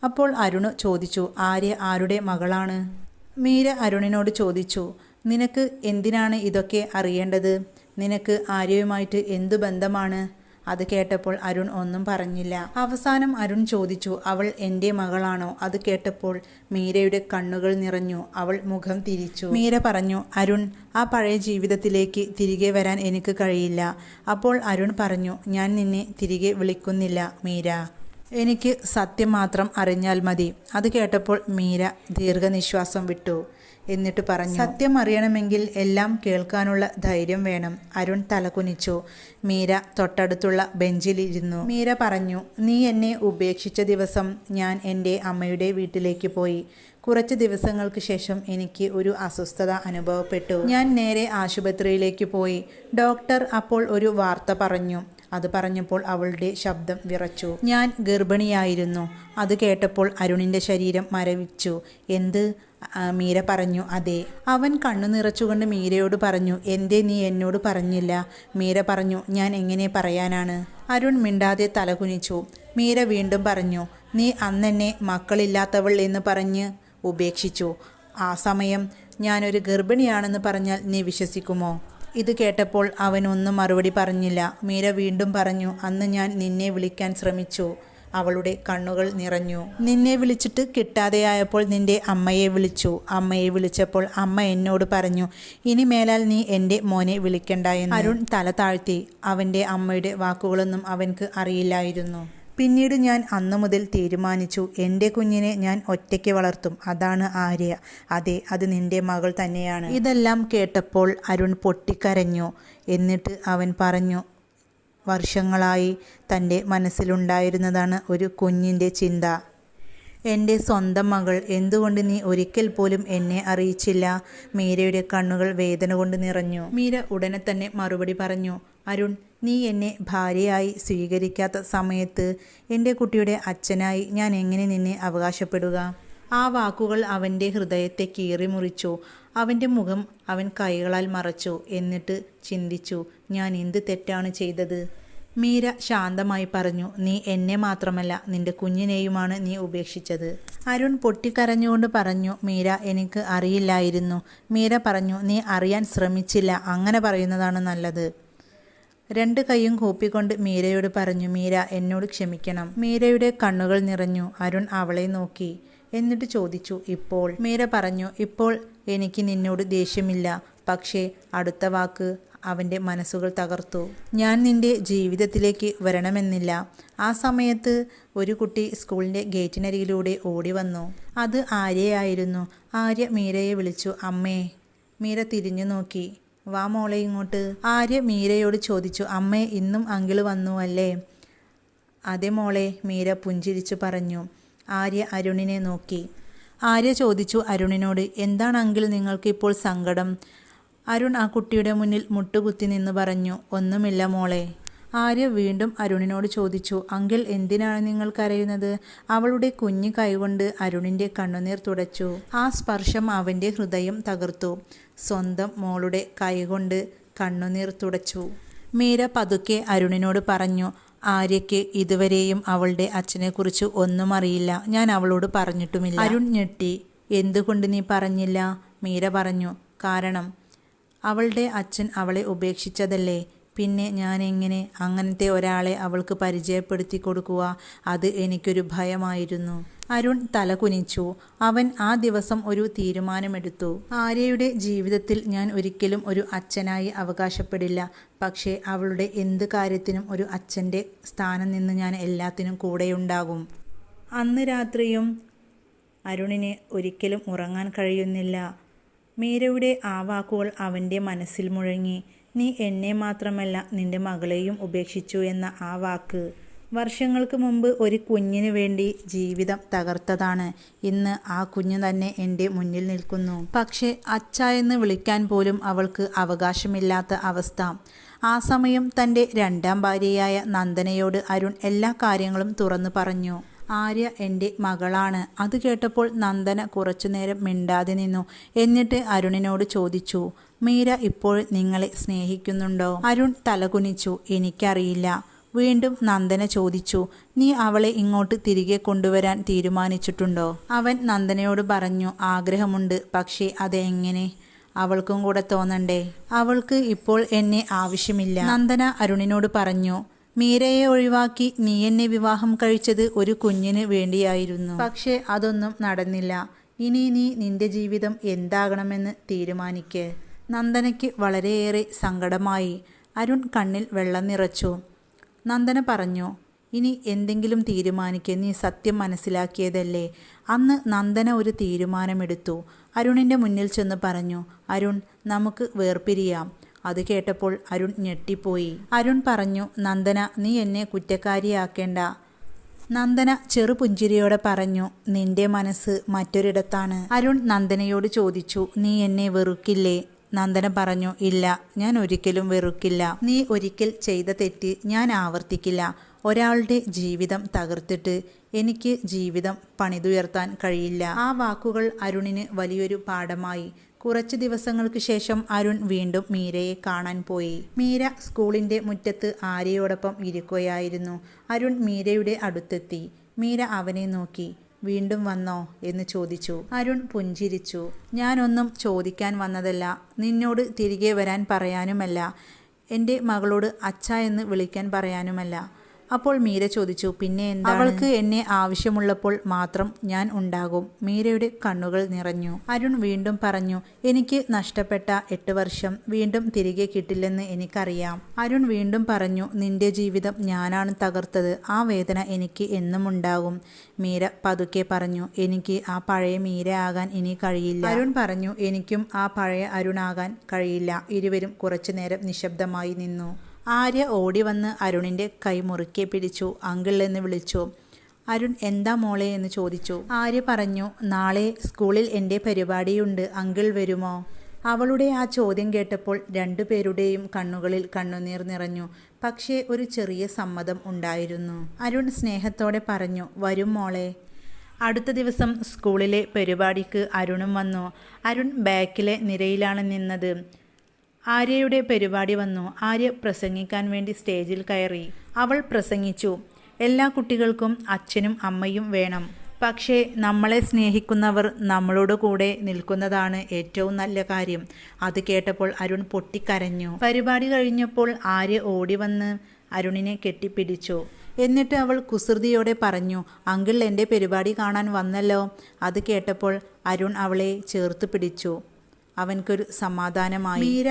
അപ്പോൾ അരുൺ ചോദിച്ചു, ആര്യ ആരുടെ മകളാണ്? മീര അരുണിനോട് ചോദിച്ചു, നിനക്ക് എന്തിനാണ് ഇതൊക്കെ അറിയേണ്ടത്? നിനക്ക് ആര്യയുമായിട്ട് എന്തു ബന്ധമാണ്? അത് കേട്ടപ്പോൾ അരുൺ ഒന്നും പറഞ്ഞില്ല. അവസാനം അരുൺ ചോദിച്ചു, അവൾ എൻ്റെ മകളാണോ? അത് കേട്ടപ്പോൾ മീരയുടെ കണ്ണുകൾ നിറഞ്ഞു. അവൾ മുഖം തിരിച്ചു. മീര പറഞ്ഞു, അരുൺ, ആ പഴയ ജീവിതത്തിലേക്ക് തിരികെ വരാൻ എനിക്ക് കഴിയില്ല. അപ്പോൾ അരുൺ പറഞ്ഞു, ഞാൻ നിന്നെ തിരികെ വിളിക്കുന്നില്ല മീര. എനിക്ക് സത്യം മാത്രം അറിഞ്ഞാൽ മതി. അത് കേട്ടപ്പോൾ മീര ദീർഘനിശ്വാസം വിട്ടു. എന്നിട്ട് പറഞ്ഞു, സത്യം അറിയണമെങ്കിൽ എല്ലാം കേൾക്കാനുള്ള ധൈര്യം വേണം. അരുൺ തലകുനിച്ചു. മീര തൊട്ടടുത്തുള്ള ബെഞ്ചിലിരുന്നു. മീര പറഞ്ഞു, നീ എന്നെ ഉപേക്ഷിച്ച ദിവസം ഞാൻ എൻ്റെ അമ്മയുടെ വീട്ടിലേക്ക് പോയി. കുറച്ച് ദിവസങ്ങൾക്ക് ശേഷം എനിക്ക് ഒരു അസ്വസ്ഥത അനുഭവപ്പെട്ടു. ഞാൻ നേരെ ആശുപത്രിയിലേക്ക് പോയി. ഡോക്ടർ അപ്പോൾ ഒരു വാർത്ത പറഞ്ഞു. അത് പറഞ്ഞപ്പോൾ അവളുടെ ശബ്ദം വിറച്ചു. ഞാൻ ഗർഭിണിയായിരുന്നു. അത് കേട്ടപ്പോൾ അരുണിൻ്റെ ശരീരം മരവിച്ചു. എന്ത്? മീര പറഞ്ഞു, അതെ. അവൻ കണ്ണു നിറച്ചുകൊണ്ട് മീരയോട് പറഞ്ഞു, എന്തേ നീ എന്നോട് പറഞ്ഞില്ല? മീര പറഞ്ഞു, ഞാൻ എങ്ങനെ പറയാനാണ്? അരുൺ മിണ്ടാതെ തലകുനിച്ചു. മീര വീണ്ടും പറഞ്ഞു, നീ അന്നെന്നെ മക്കളില്ലാത്തവൾ എന്ന് പറഞ്ഞ് ഉപേക്ഷിച്ചു. ആ സമയം ഞാനൊരു ഗർഭിണിയാണെന്ന് പറഞ്ഞാൽ നീ വിശ്വസിക്കുമോ? ഇത് കേട്ടപ്പോൾ അവനൊന്നും മറുപടി പറഞ്ഞില്ല. മീര വീണ്ടും പറഞ്ഞു, അന്ന് ഞാൻ നിന്നെ വിളിക്കാൻ ശ്രമിച്ചു. അവളുടെ കണ്ണുകൾ നിറഞ്ഞു. നിന്നെ വിളിച്ചിട്ട് കിട്ടാതെയായപ്പോൾ നിന്റെ അമ്മയെ വിളിച്ചു. അമ്മയെ വിളിച്ചപ്പോൾ അമ്മ എന്നോട് പറഞ്ഞു, ഇനി മേലാൽ നീ എൻ്റെ മോനെ വിളിക്കണ്ട എന്ന്. അരുൺ തല താഴ്ത്തി. അവൻ്റെ അമ്മയുടെ വാക്കുകളൊന്നും അവൻക്ക് അറിയില്ലായിരുന്നു. പിന്നീട് ഞാൻ അന്നു മുതൽ തീരുമാനിച്ചു, എൻ്റെ കുഞ്ഞിനെ ഞാൻ ഒറ്റയ്ക്ക് വളർത്തും. അതാണ് ആര്യ. അതെ, അത് നിന്റെ മകൾ തന്നെയാണ്. ഇതെല്ലാം കേട്ടപ്പോൾ അരുൺ പൊട്ടിക്കരഞ്ഞു. എന്നിട്ട് അവൻ പറഞ്ഞു, വർഷങ്ങളായി തൻ്റെ മനസ്സിലുണ്ടായിരുന്നതാണ് ഒരു കുഞ്ഞിൻ്റെ ചിന്ത. എൻ്റെ സ്വന്തം മകൾ, എന്തുകൊണ്ട് നീ ഒരിക്കൽ പോലും എന്നെ അറിയിച്ചില്ല? മീരയുടെ കണ്ണുകൾ വേദന കൊണ്ട് നിറഞ്ഞു. മീര ഉടനെ തന്നെ മറുപടി പറഞ്ഞു, അരുൺ, നീ എന്നെ ഭാര്യയായി സ്വീകരിക്കാത്ത സമയത്ത് എൻ്റെ കുട്ടിയുടെ അച്ഛനായി ഞാൻ എങ്ങനെ നിന്നെ അവകാശപ്പെടുക? ആ വാക്കുകൾ അവൻ്റെ ഹൃദയത്തെ കീറിമുറിച്ചു. അവൻ്റെ മുഖം അവൻ കൈകളാൽ മറച്ചു. എന്നിട്ട് ചിന്തിച്ചു, ഞാൻ എന്ത് തെറ്റാണ് ചെയ്തത്? മീര ശാന്തമായി പറഞ്ഞു, നീ എന്നെ മാത്രമല്ല നിന്റെ കുഞ്ഞിനെയുമാണ് നീ ഉപേക്ഷിച്ചത്. അരുൺ പൊട്ടിക്കരഞ്ഞുകൊണ്ട് പറഞ്ഞു, മീര, എനിക്ക് അറിയില്ലായിരുന്നു. മീര പറഞ്ഞു, നീ അറിയാൻ ശ്രമിച്ചില്ല. അങ്ങനെ പറയുന്നതാണ് നല്ലത്. രണ്ട് കൈയും കൂപ്പിക്കൊണ്ട് മീരയോട് പറഞ്ഞു, മീര, എന്നോട് ക്ഷമിക്കണം. മീരയുടെ കണ്ണുകൾ നിറഞ്ഞു. അരുൺ അവളെ നോക്കി. എന്നിട്ട് ചോദിച്ചു, ഇപ്പോൾ? മീര പറഞ്ഞു, ഇപ്പോൾ എനിക്ക് നിന്നോട് ദേഷ്യമില്ല. പക്ഷേ അടുത്ത വാക്ക് അവൻ്റെ മനസ്സുകൾ തകർത്തു. ഞാൻ നിന്റെ ജീവിതത്തിലേക്ക് വരണമെന്നില്ല. ആ സമയത്ത് ഒരു കുട്ടി സ്കൂളിൻ്റെ ഗേറ്റിനരികിലൂടെ ഓടി വന്നു. അത് ആര്യയായിരുന്നു. ആര്യ മീരയെ വിളിച്ചു, അമ്മേ. മീര തിരിഞ്ഞു നോക്കി. വാ മോളെ ഇങ്ങോട്ട്. ആര്യ മീരയോട് ചോദിച്ചു, അമ്മേ, ഇന്നും അങ്കിള് വന്നു അല്ലേ? അതെ മോളെ, മീര പുഞ്ചിരിച്ചു പറഞ്ഞു. ആര്യ അരുണിനെ നോക്കി. ആര്യ ചോദിച്ചു അരുണിനോട്, എന്താണ് അങ്കിൾ നിങ്ങൾക്ക് ഇപ്പോൾ സങ്കടം? അരുൺ ആ കുട്ടിയുടെ മുന്നിൽ മുട്ടുകുത്തി നിന്ന് പറഞ്ഞു, ഒന്നുമില്ല മോളെ. ആര്യ വീണ്ടും അരുണിനോട് ചോദിച്ചു, അങ്കിൾ, എന്തിനാണ് നിങ്ങൾ കരയുന്നത്? അവളുടെ കുഞ്ഞു കൈകൊണ്ട് അരുണിൻ്റെ കണ്ണുനീർ തുടച്ചു. ആ സ്പർശം അവൻ്റെ ഹൃദയം തകർത്തു. സ്വന്തം മോളുടെ കൈകൊണ്ട് കണ്ണുനീർ തുടച്ചു. മീര പതുക്കെ അരുണിനോട് പറഞ്ഞു. ആര്യയ്ക്ക് ഇതുവരെയും അവളുടെ അച്ഛനെക്കുറിച്ച് ഒന്നും അറിയില്ല. ഞാൻ അവളോട് പറഞ്ഞിട്ടുമില്ല. അരുൺ ഞെട്ടി. എന്തുകൊണ്ട് നീ പറഞ്ഞില്ല? മീര പറഞ്ഞു. കാരണം അവളുടെ അച്ഛൻ അവളെ ഉപേക്ഷിച്ചതല്ലേ. പിന്നെ ഞാൻ എങ്ങനെ അങ്ങനത്തെ ഒരാളെ അവൾക്ക് പരിചയപ്പെടുത്തി കൊടുക്കുക? അത് എനിക്കൊരു ഭയമായിരുന്നു. അരുൺ തല കുനിച്ചു. അവൻ ആ ദിവസം ഒരു തീരുമാനമെടുത്തു. ആര്യയുടെ ജീവിതത്തിൽ ഞാൻ ഒരിക്കലും ഒരു അച്ഛനായി അവകാശപ്പെടില്ല. പക്ഷേ അവളുടെ എന്ത് കാര്യത്തിനും ഒരു അച്ഛൻ്റെ സ്ഥാനം നിന്ന് ഞാൻ എല്ലാത്തിനും കൂടെയുണ്ടാകും. അന്ന് രാത്രിയും അരുണിന് ഒരിക്കലും ഉറങ്ങാൻ കഴിയുന്നില്ല. മീരയുടെ ആ വാക്കുകൾ അവൻ്റെ മനസ്സിൽ മുഴങ്ങി. നീ എന്നെ മാത്രമല്ല നിന്റെ മകളെയും ഉപേക്ഷിച്ചു എന്ന ആ വാക്ക് വർഷങ്ങൾക്ക് മുമ്പ് ഒരു കുഞ്ഞിന് വേണ്ടി ജീവിതം തകർത്തതാണ്. ഇന്ന് ആ കുഞ്ഞു തന്നെ എൻ്റെ മുന്നിൽ നിൽക്കുന്നു. പക്ഷേ അച്ഛ എന്ന് വിളിക്കാൻ പോലും അവൾക്ക് അവകാശമില്ലാത്ത അവസ്ഥ. ആ സമയം തൻ്റെ രണ്ടാം ഭാര്യയായ നന്ദനയോട് അരുൺ എല്ലാ കാര്യങ്ങളും തുറന്നു പറഞ്ഞു. ആര്യ എൻ്റെ മകളാണ്. അത് കേട്ടപ്പോൾ നന്ദന കുറച്ചുനേരം മിണ്ടാതെ നിന്നു. എന്നിട്ട് അരുണിനോട് ചോദിച്ചു, മീര ഇപ്പോൾ നിങ്ങളെ സ്നേഹിക്കുന്നുണ്ടോ? അരുൺ തലകുനിച്ചു. എനിക്കറിയില്ല. വീണ്ടും നന്ദന ചോദിച്ചു, നീ അവളെ ഇങ്ങോട്ട് തിരികെ കൊണ്ടുവരാൻ തീരുമാനിച്ചിട്ടുണ്ടോ? അവൻ നന്ദനയോട് പറഞ്ഞു, ആഗ്രഹമുണ്ട്. പക്ഷേ അതെങ്ങനെ? അവൾക്കും കൂടെ തോന്നണ്ടേ? അവൾക്ക് ഇപ്പോൾ എന്നെ ആവശ്യമില്ല. നന്ദന അരുണിനോട് പറഞ്ഞു. മീരയെ ഒഴിവാക്കി നീ എന്നെ വിവാഹം കഴിച്ചത് ഒരു കുഞ്ഞിന് വേണ്ടിയായിരുന്നു. പക്ഷേ അതൊന്നും നടന്നില്ല. ഇനി നീ നിന്റെ ജീവിതം എന്താകണമെന്ന് തീരുമാനിക്ക്. നന്ദനയ്ക്ക് വളരെയേറെ സങ്കടമായി. അരുൺ കണ്ണിൽ വെള്ളം നിറച്ചു. നന്ദന പറഞ്ഞു, ഇനി എന്തെങ്കിലും തീരുമാനിക്ക്. നീ സത്യം മനസ്സിലാക്കിയതല്ലേ? അന്ന് നന്ദന ഒരു തീരുമാനമെടുത്തു. അരുണിൻ്റെ മുന്നിൽ ചെന്ന് പറഞ്ഞു, അരുൺ, നമുക്ക് വേർപിരിയാം. അത് കേട്ടപ്പോൾ അരുൺ ഞെട്ടിപ്പോയി. അരുൺ പറഞ്ഞു, നന്ദന, നീ എന്നെ കുറ്റക്കാരിയാക്കേണ്ട. നന്ദന ചെറുപുഞ്ചിരിയോടെ പറഞ്ഞു, നിന്റെ മനസ്സ് മറ്റൊരിടത്താണ്. അരുൺ നന്ദനയോട് ചോദിച്ചു, നീ എന്നെ വെറുക്കില്ലേ? നന്ദന പറഞ്ഞു, ഇല്ല, ഞാൻ ഒരിക്കലും വെറുക്കില്ല. നീ ഒരിക്കൽ ചെയ്ത തെറ്റ് ഞാൻ ആവർത്തിക്കില്ല. ഒരാളുടെ ജീവിതം തകർത്തിട്ട് എനിക്ക് ജീവിതം പണിതുയർത്താൻ കഴിയില്ല. ആ വാക്കുകൾ അരുണിന് വലിയൊരു പാഠമായി. കുറച്ച് ദിവസങ്ങൾക്ക് ശേഷം അരുൺ വീണ്ടും മീരയെ കാണാൻ പോയി. മീര സ്കൂളിൻ്റെ മുറ്റത്ത് ആര്യയോടൊപ്പം ഇരിക്കുകയായിരുന്നു. അരുൺ മീരയുടെ അടുത്തെത്തി. മീര അവനെ നോക്കി. വീണ്ടും വന്നോ എന്ന് ചോദിച്ചു. അരുൺ പുഞ്ചിരിച്ചു. ഞാനൊന്നും ചോദിക്കാൻ വന്നതല്ല, നിന്നോട് തിരികെ വരാൻ പറയാനുമല്ല, എൻ്റെ മകളോട് അച്ഛ എന്ന് വിളിക്കാൻ പറയാനുമല്ല. അപ്പോൾ മീര ചോദിച്ചു, പിന്നെ എന്താ? അവൾക്ക് എന്നെ ആവശ്യമുള്ളപ്പോൾ മാത്രം ഞാൻ ഉണ്ടാകും. മീരയുടെ കണ്ണുകൾ നിറഞ്ഞു. അരുൺ വീണ്ടും പറഞ്ഞു, എനിക്ക് നഷ്ടപ്പെട്ട 8 വർഷം വീണ്ടും തിരികെ കിട്ടില്ലെന്ന് എനിക്കറിയാം. അരുൺ വീണ്ടും പറഞ്ഞു, നിന്റെ ജീവിതം ഞാനാണ് തകർത്തത്. ആ വേദന എനിക്ക് എന്നും ഉണ്ടാകും. മീര പതുക്കെ പറഞ്ഞു, എനിക്ക് ആ പഴയ മീര ആകാൻ ഇനി കഴിയില്ല. അരുൺ പറഞ്ഞു, എനിക്കും ആ പഴയ അരുണാകാൻ കഴിയില്ല. ഇരുവരും കുറച്ചുനേരം നിശബ്ദമായി നിന്നു. ആര്യ ഓടി വന്ന് അരുണിൻ്റെ കൈ മുറുക്കെ പിടിച്ചു. അങ്കിൾ എന്ന് വിളിച്ചു. അരുൺ എന്താ മോളെ എന്ന് ചോദിച്ചു. ആര്യ പറഞ്ഞു, നാളെ സ്കൂളിൽ എൻ്റെ പരിപാടിയുണ്ട്, അങ്കിൾ വരുമോ? അവളുടെ ആ ചോദ്യം കേട്ടപ്പോൾ രണ്ടുപേരുടെയും കണ്ണുകളിൽ കണ്ണുനീർ നിറഞ്ഞു. പക്ഷേ ഒരു ചെറിയ സമ്മതം ഉണ്ടായിരുന്നു. അരുൺ സ്നേഹത്തോടെ പറഞ്ഞു, വരും മോളെ. അടുത്ത ദിവസം സ്കൂളിലെ പരിപാടിക്ക് അരുണും വന്നു. അരുൺ ബാക്കിലെ നിരയിലാണ് നിന്നത്. ആര്യയുടെ പരിപാടി വന്നു. ആര്യ പ്രസംഗിക്കാൻ വേണ്ടി സ്റ്റേജിൽ കയറി. അവൾ പ്രസംഗിച്ചു, എല്ലാ കുട്ടികൾക്കും അച്ഛനും അമ്മയും വേണം. പക്ഷേ നമ്മളെ സ്നേഹിക്കുന്നവർ നമ്മളോട് കൂടെ നിൽക്കുന്നതാണ് ഏറ്റവും നല്ല കാര്യം. അത് കേട്ടപ്പോൾ അരുൺ പൊട്ടിക്കരഞ്ഞു. പരിപാടി കഴിഞ്ഞപ്പോൾ ആര്യ ഓടി വന്ന് അരുണിനെ കെട്ടിപ്പിടിച്ചു. എന്നിട്ട് അവൾ കുസൃതിയോടെ പറഞ്ഞു, അങ്കിൾ എൻ്റെ പരിപാടി കാണാൻ വന്നല്ലോ. അത് കേട്ടപ്പോൾ അരുൺ അവളെ ചേർത്ത് പിടിച്ചു. അവൻക്കൊരു സമാധാനമായി. മീര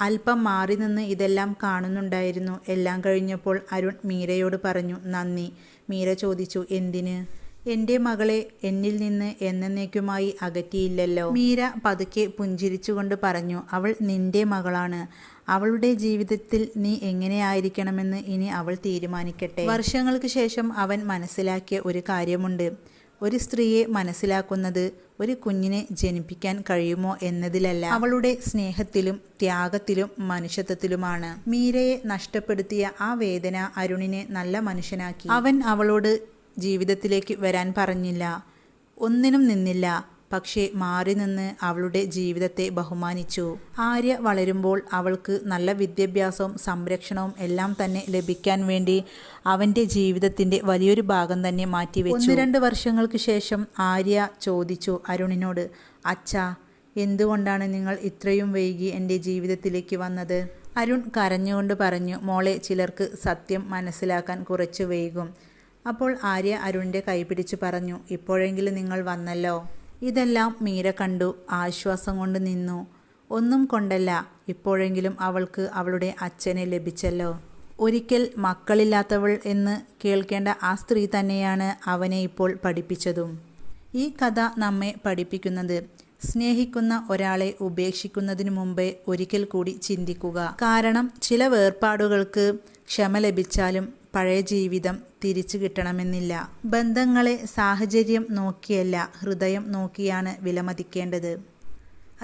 അല്പം മാറി നിന്ന് ഇതെല്ലാം കാണുന്നുണ്ടായിരുന്നു. എല്ലാം കഴിഞ്ഞപ്പോൾ അരുൺ മീരയോട് പറഞ്ഞു, നന്ദി. മീര ചോദിച്ചു, എന്തിന്? എൻ്റെ മകളെ എന്നിൽ നിന്ന് എന്നേക്കുമായി അകറ്റിയില്ലല്ലോ. മീര പതുക്കെ പുഞ്ചിരിച്ചുകൊണ്ട് പറഞ്ഞു, അവൾ നിന്റെ മകളാണ്. അവളുടെ ജീവിതത്തിൽ നീ എങ്ങനെയായിരിക്കണമെന്ന് ഇനി അവൾ തീരുമാനിക്കട്ടെ. വർഷങ്ങൾക്ക് ശേഷം അവൻ മനസ്സിലാക്കിയ ഒരു കാര്യമുണ്ട്. ഒരു സ്ത്രീയെ മനസ്സിലാക്കുന്നത് ഒരു കുഞ്ഞിനെ ജനിപ്പിക്കാൻ കഴിയുമോ എന്നതിലല്ല, അവളുടെ സ്നേഹത്തിലും ത്യാഗത്തിലും മനുഷ്യത്വത്തിലുമാണ്. മീരയെ നഷ്ടപ്പെടുത്തിയ ആ വേദന അരുണിനെ നല്ല മനുഷ്യനാക്കി. അവൻ അവളോട് ജീവിതത്തിലേക്ക് വരാൻ പറഞ്ഞില്ല, ഒന്നിനും നിന്നില്ല. പക്ഷേ മാറി നിന്ന് അവളുടെ ജീവിതത്തെ ബഹുമാനിച്ചു. ആര്യ വളരുമ്പോൾ അവൾക്ക് നല്ല വിദ്യാഭ്യാസവും സംരക്ഷണവും എല്ലാം തന്നെ ലഭിക്കാൻ വേണ്ടി അവൻ്റെ ജീവിതത്തിൻ്റെ വലിയൊരു ഭാഗം തന്നെ മാറ്റിവെച്ചു. 1-2 വർഷങ്ങൾക്ക് ശേഷം ആര്യ ചോദിച്ചു അരുണിനോട്, അച്ഛാ, എന്തുകൊണ്ടാണ് നിങ്ങൾ ഇത്രയും വൈകി എൻ്റെ ജീവിതത്തിലേക്ക് വന്നത്? അരുൺ കരഞ്ഞുകൊണ്ട് പറഞ്ഞു, മോളെ, ചിലർക്ക് സത്യം മനസ്സിലാക്കാൻ കുറച്ച് വൈകും. അപ്പോൾ ആര്യ അരുണിൻ്റെ കൈ പിടിച്ചു പറഞ്ഞു, ഇപ്പോഴെങ്കിലും നിങ്ങൾ വന്നല്ലോ. ഇതെല്ലാം മീര കണ്ടു ആശ്വാസം കൊണ്ട് നിന്നു. ഒന്നും കൊണ്ടല്ല, ഇപ്പോഴെങ്കിലും അവൾക്ക് അവളുടെ അച്ഛനെ ലഭിച്ചല്ലോ. ഒരിക്കൽ മക്കളില്ലാത്തവൾ എന്ന് കേൾക്കേണ്ട ആ സ്ത്രീ തന്നെയാണ് അവനെ ഇപ്പോൾ പഠിപ്പിച്ചതും. ഈ കഥ നമ്മെ പഠിപ്പിക്കുന്നത്, സ്നേഹിക്കുന്ന ഒരാളെ ഉപേക്ഷിക്കുന്നതിന് മുമ്പേ ഒരിക്കൽ കൂടി ചിന്തിക്കുക. കാരണം ചില വേർപാടുകൾക്ക് ക്ഷമ ലഭിച്ചാലും പഴയ ജീവിതം തിരിച്ചു കിട്ടണമെന്നില്ല. ബന്ധങ്ങളെ സാഹചര്യം നോക്കിയല്ല, ഹൃദയം നോക്കിയാണ് വിലമതിക്കേണ്ടത്.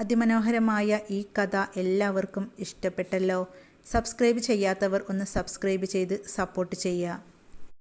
അതിമനോഹരമായ ഈ കഥ എല്ലാവർക്കും ഇഷ്ടപ്പെട്ടല്ലോ. സബ്സ്ക്രൈബ് ചെയ്യാത്തവർ ഒന്ന് സബ്സ്ക്രൈബ് ചെയ്ത് സപ്പോർട്ട് ചെയ്യുക.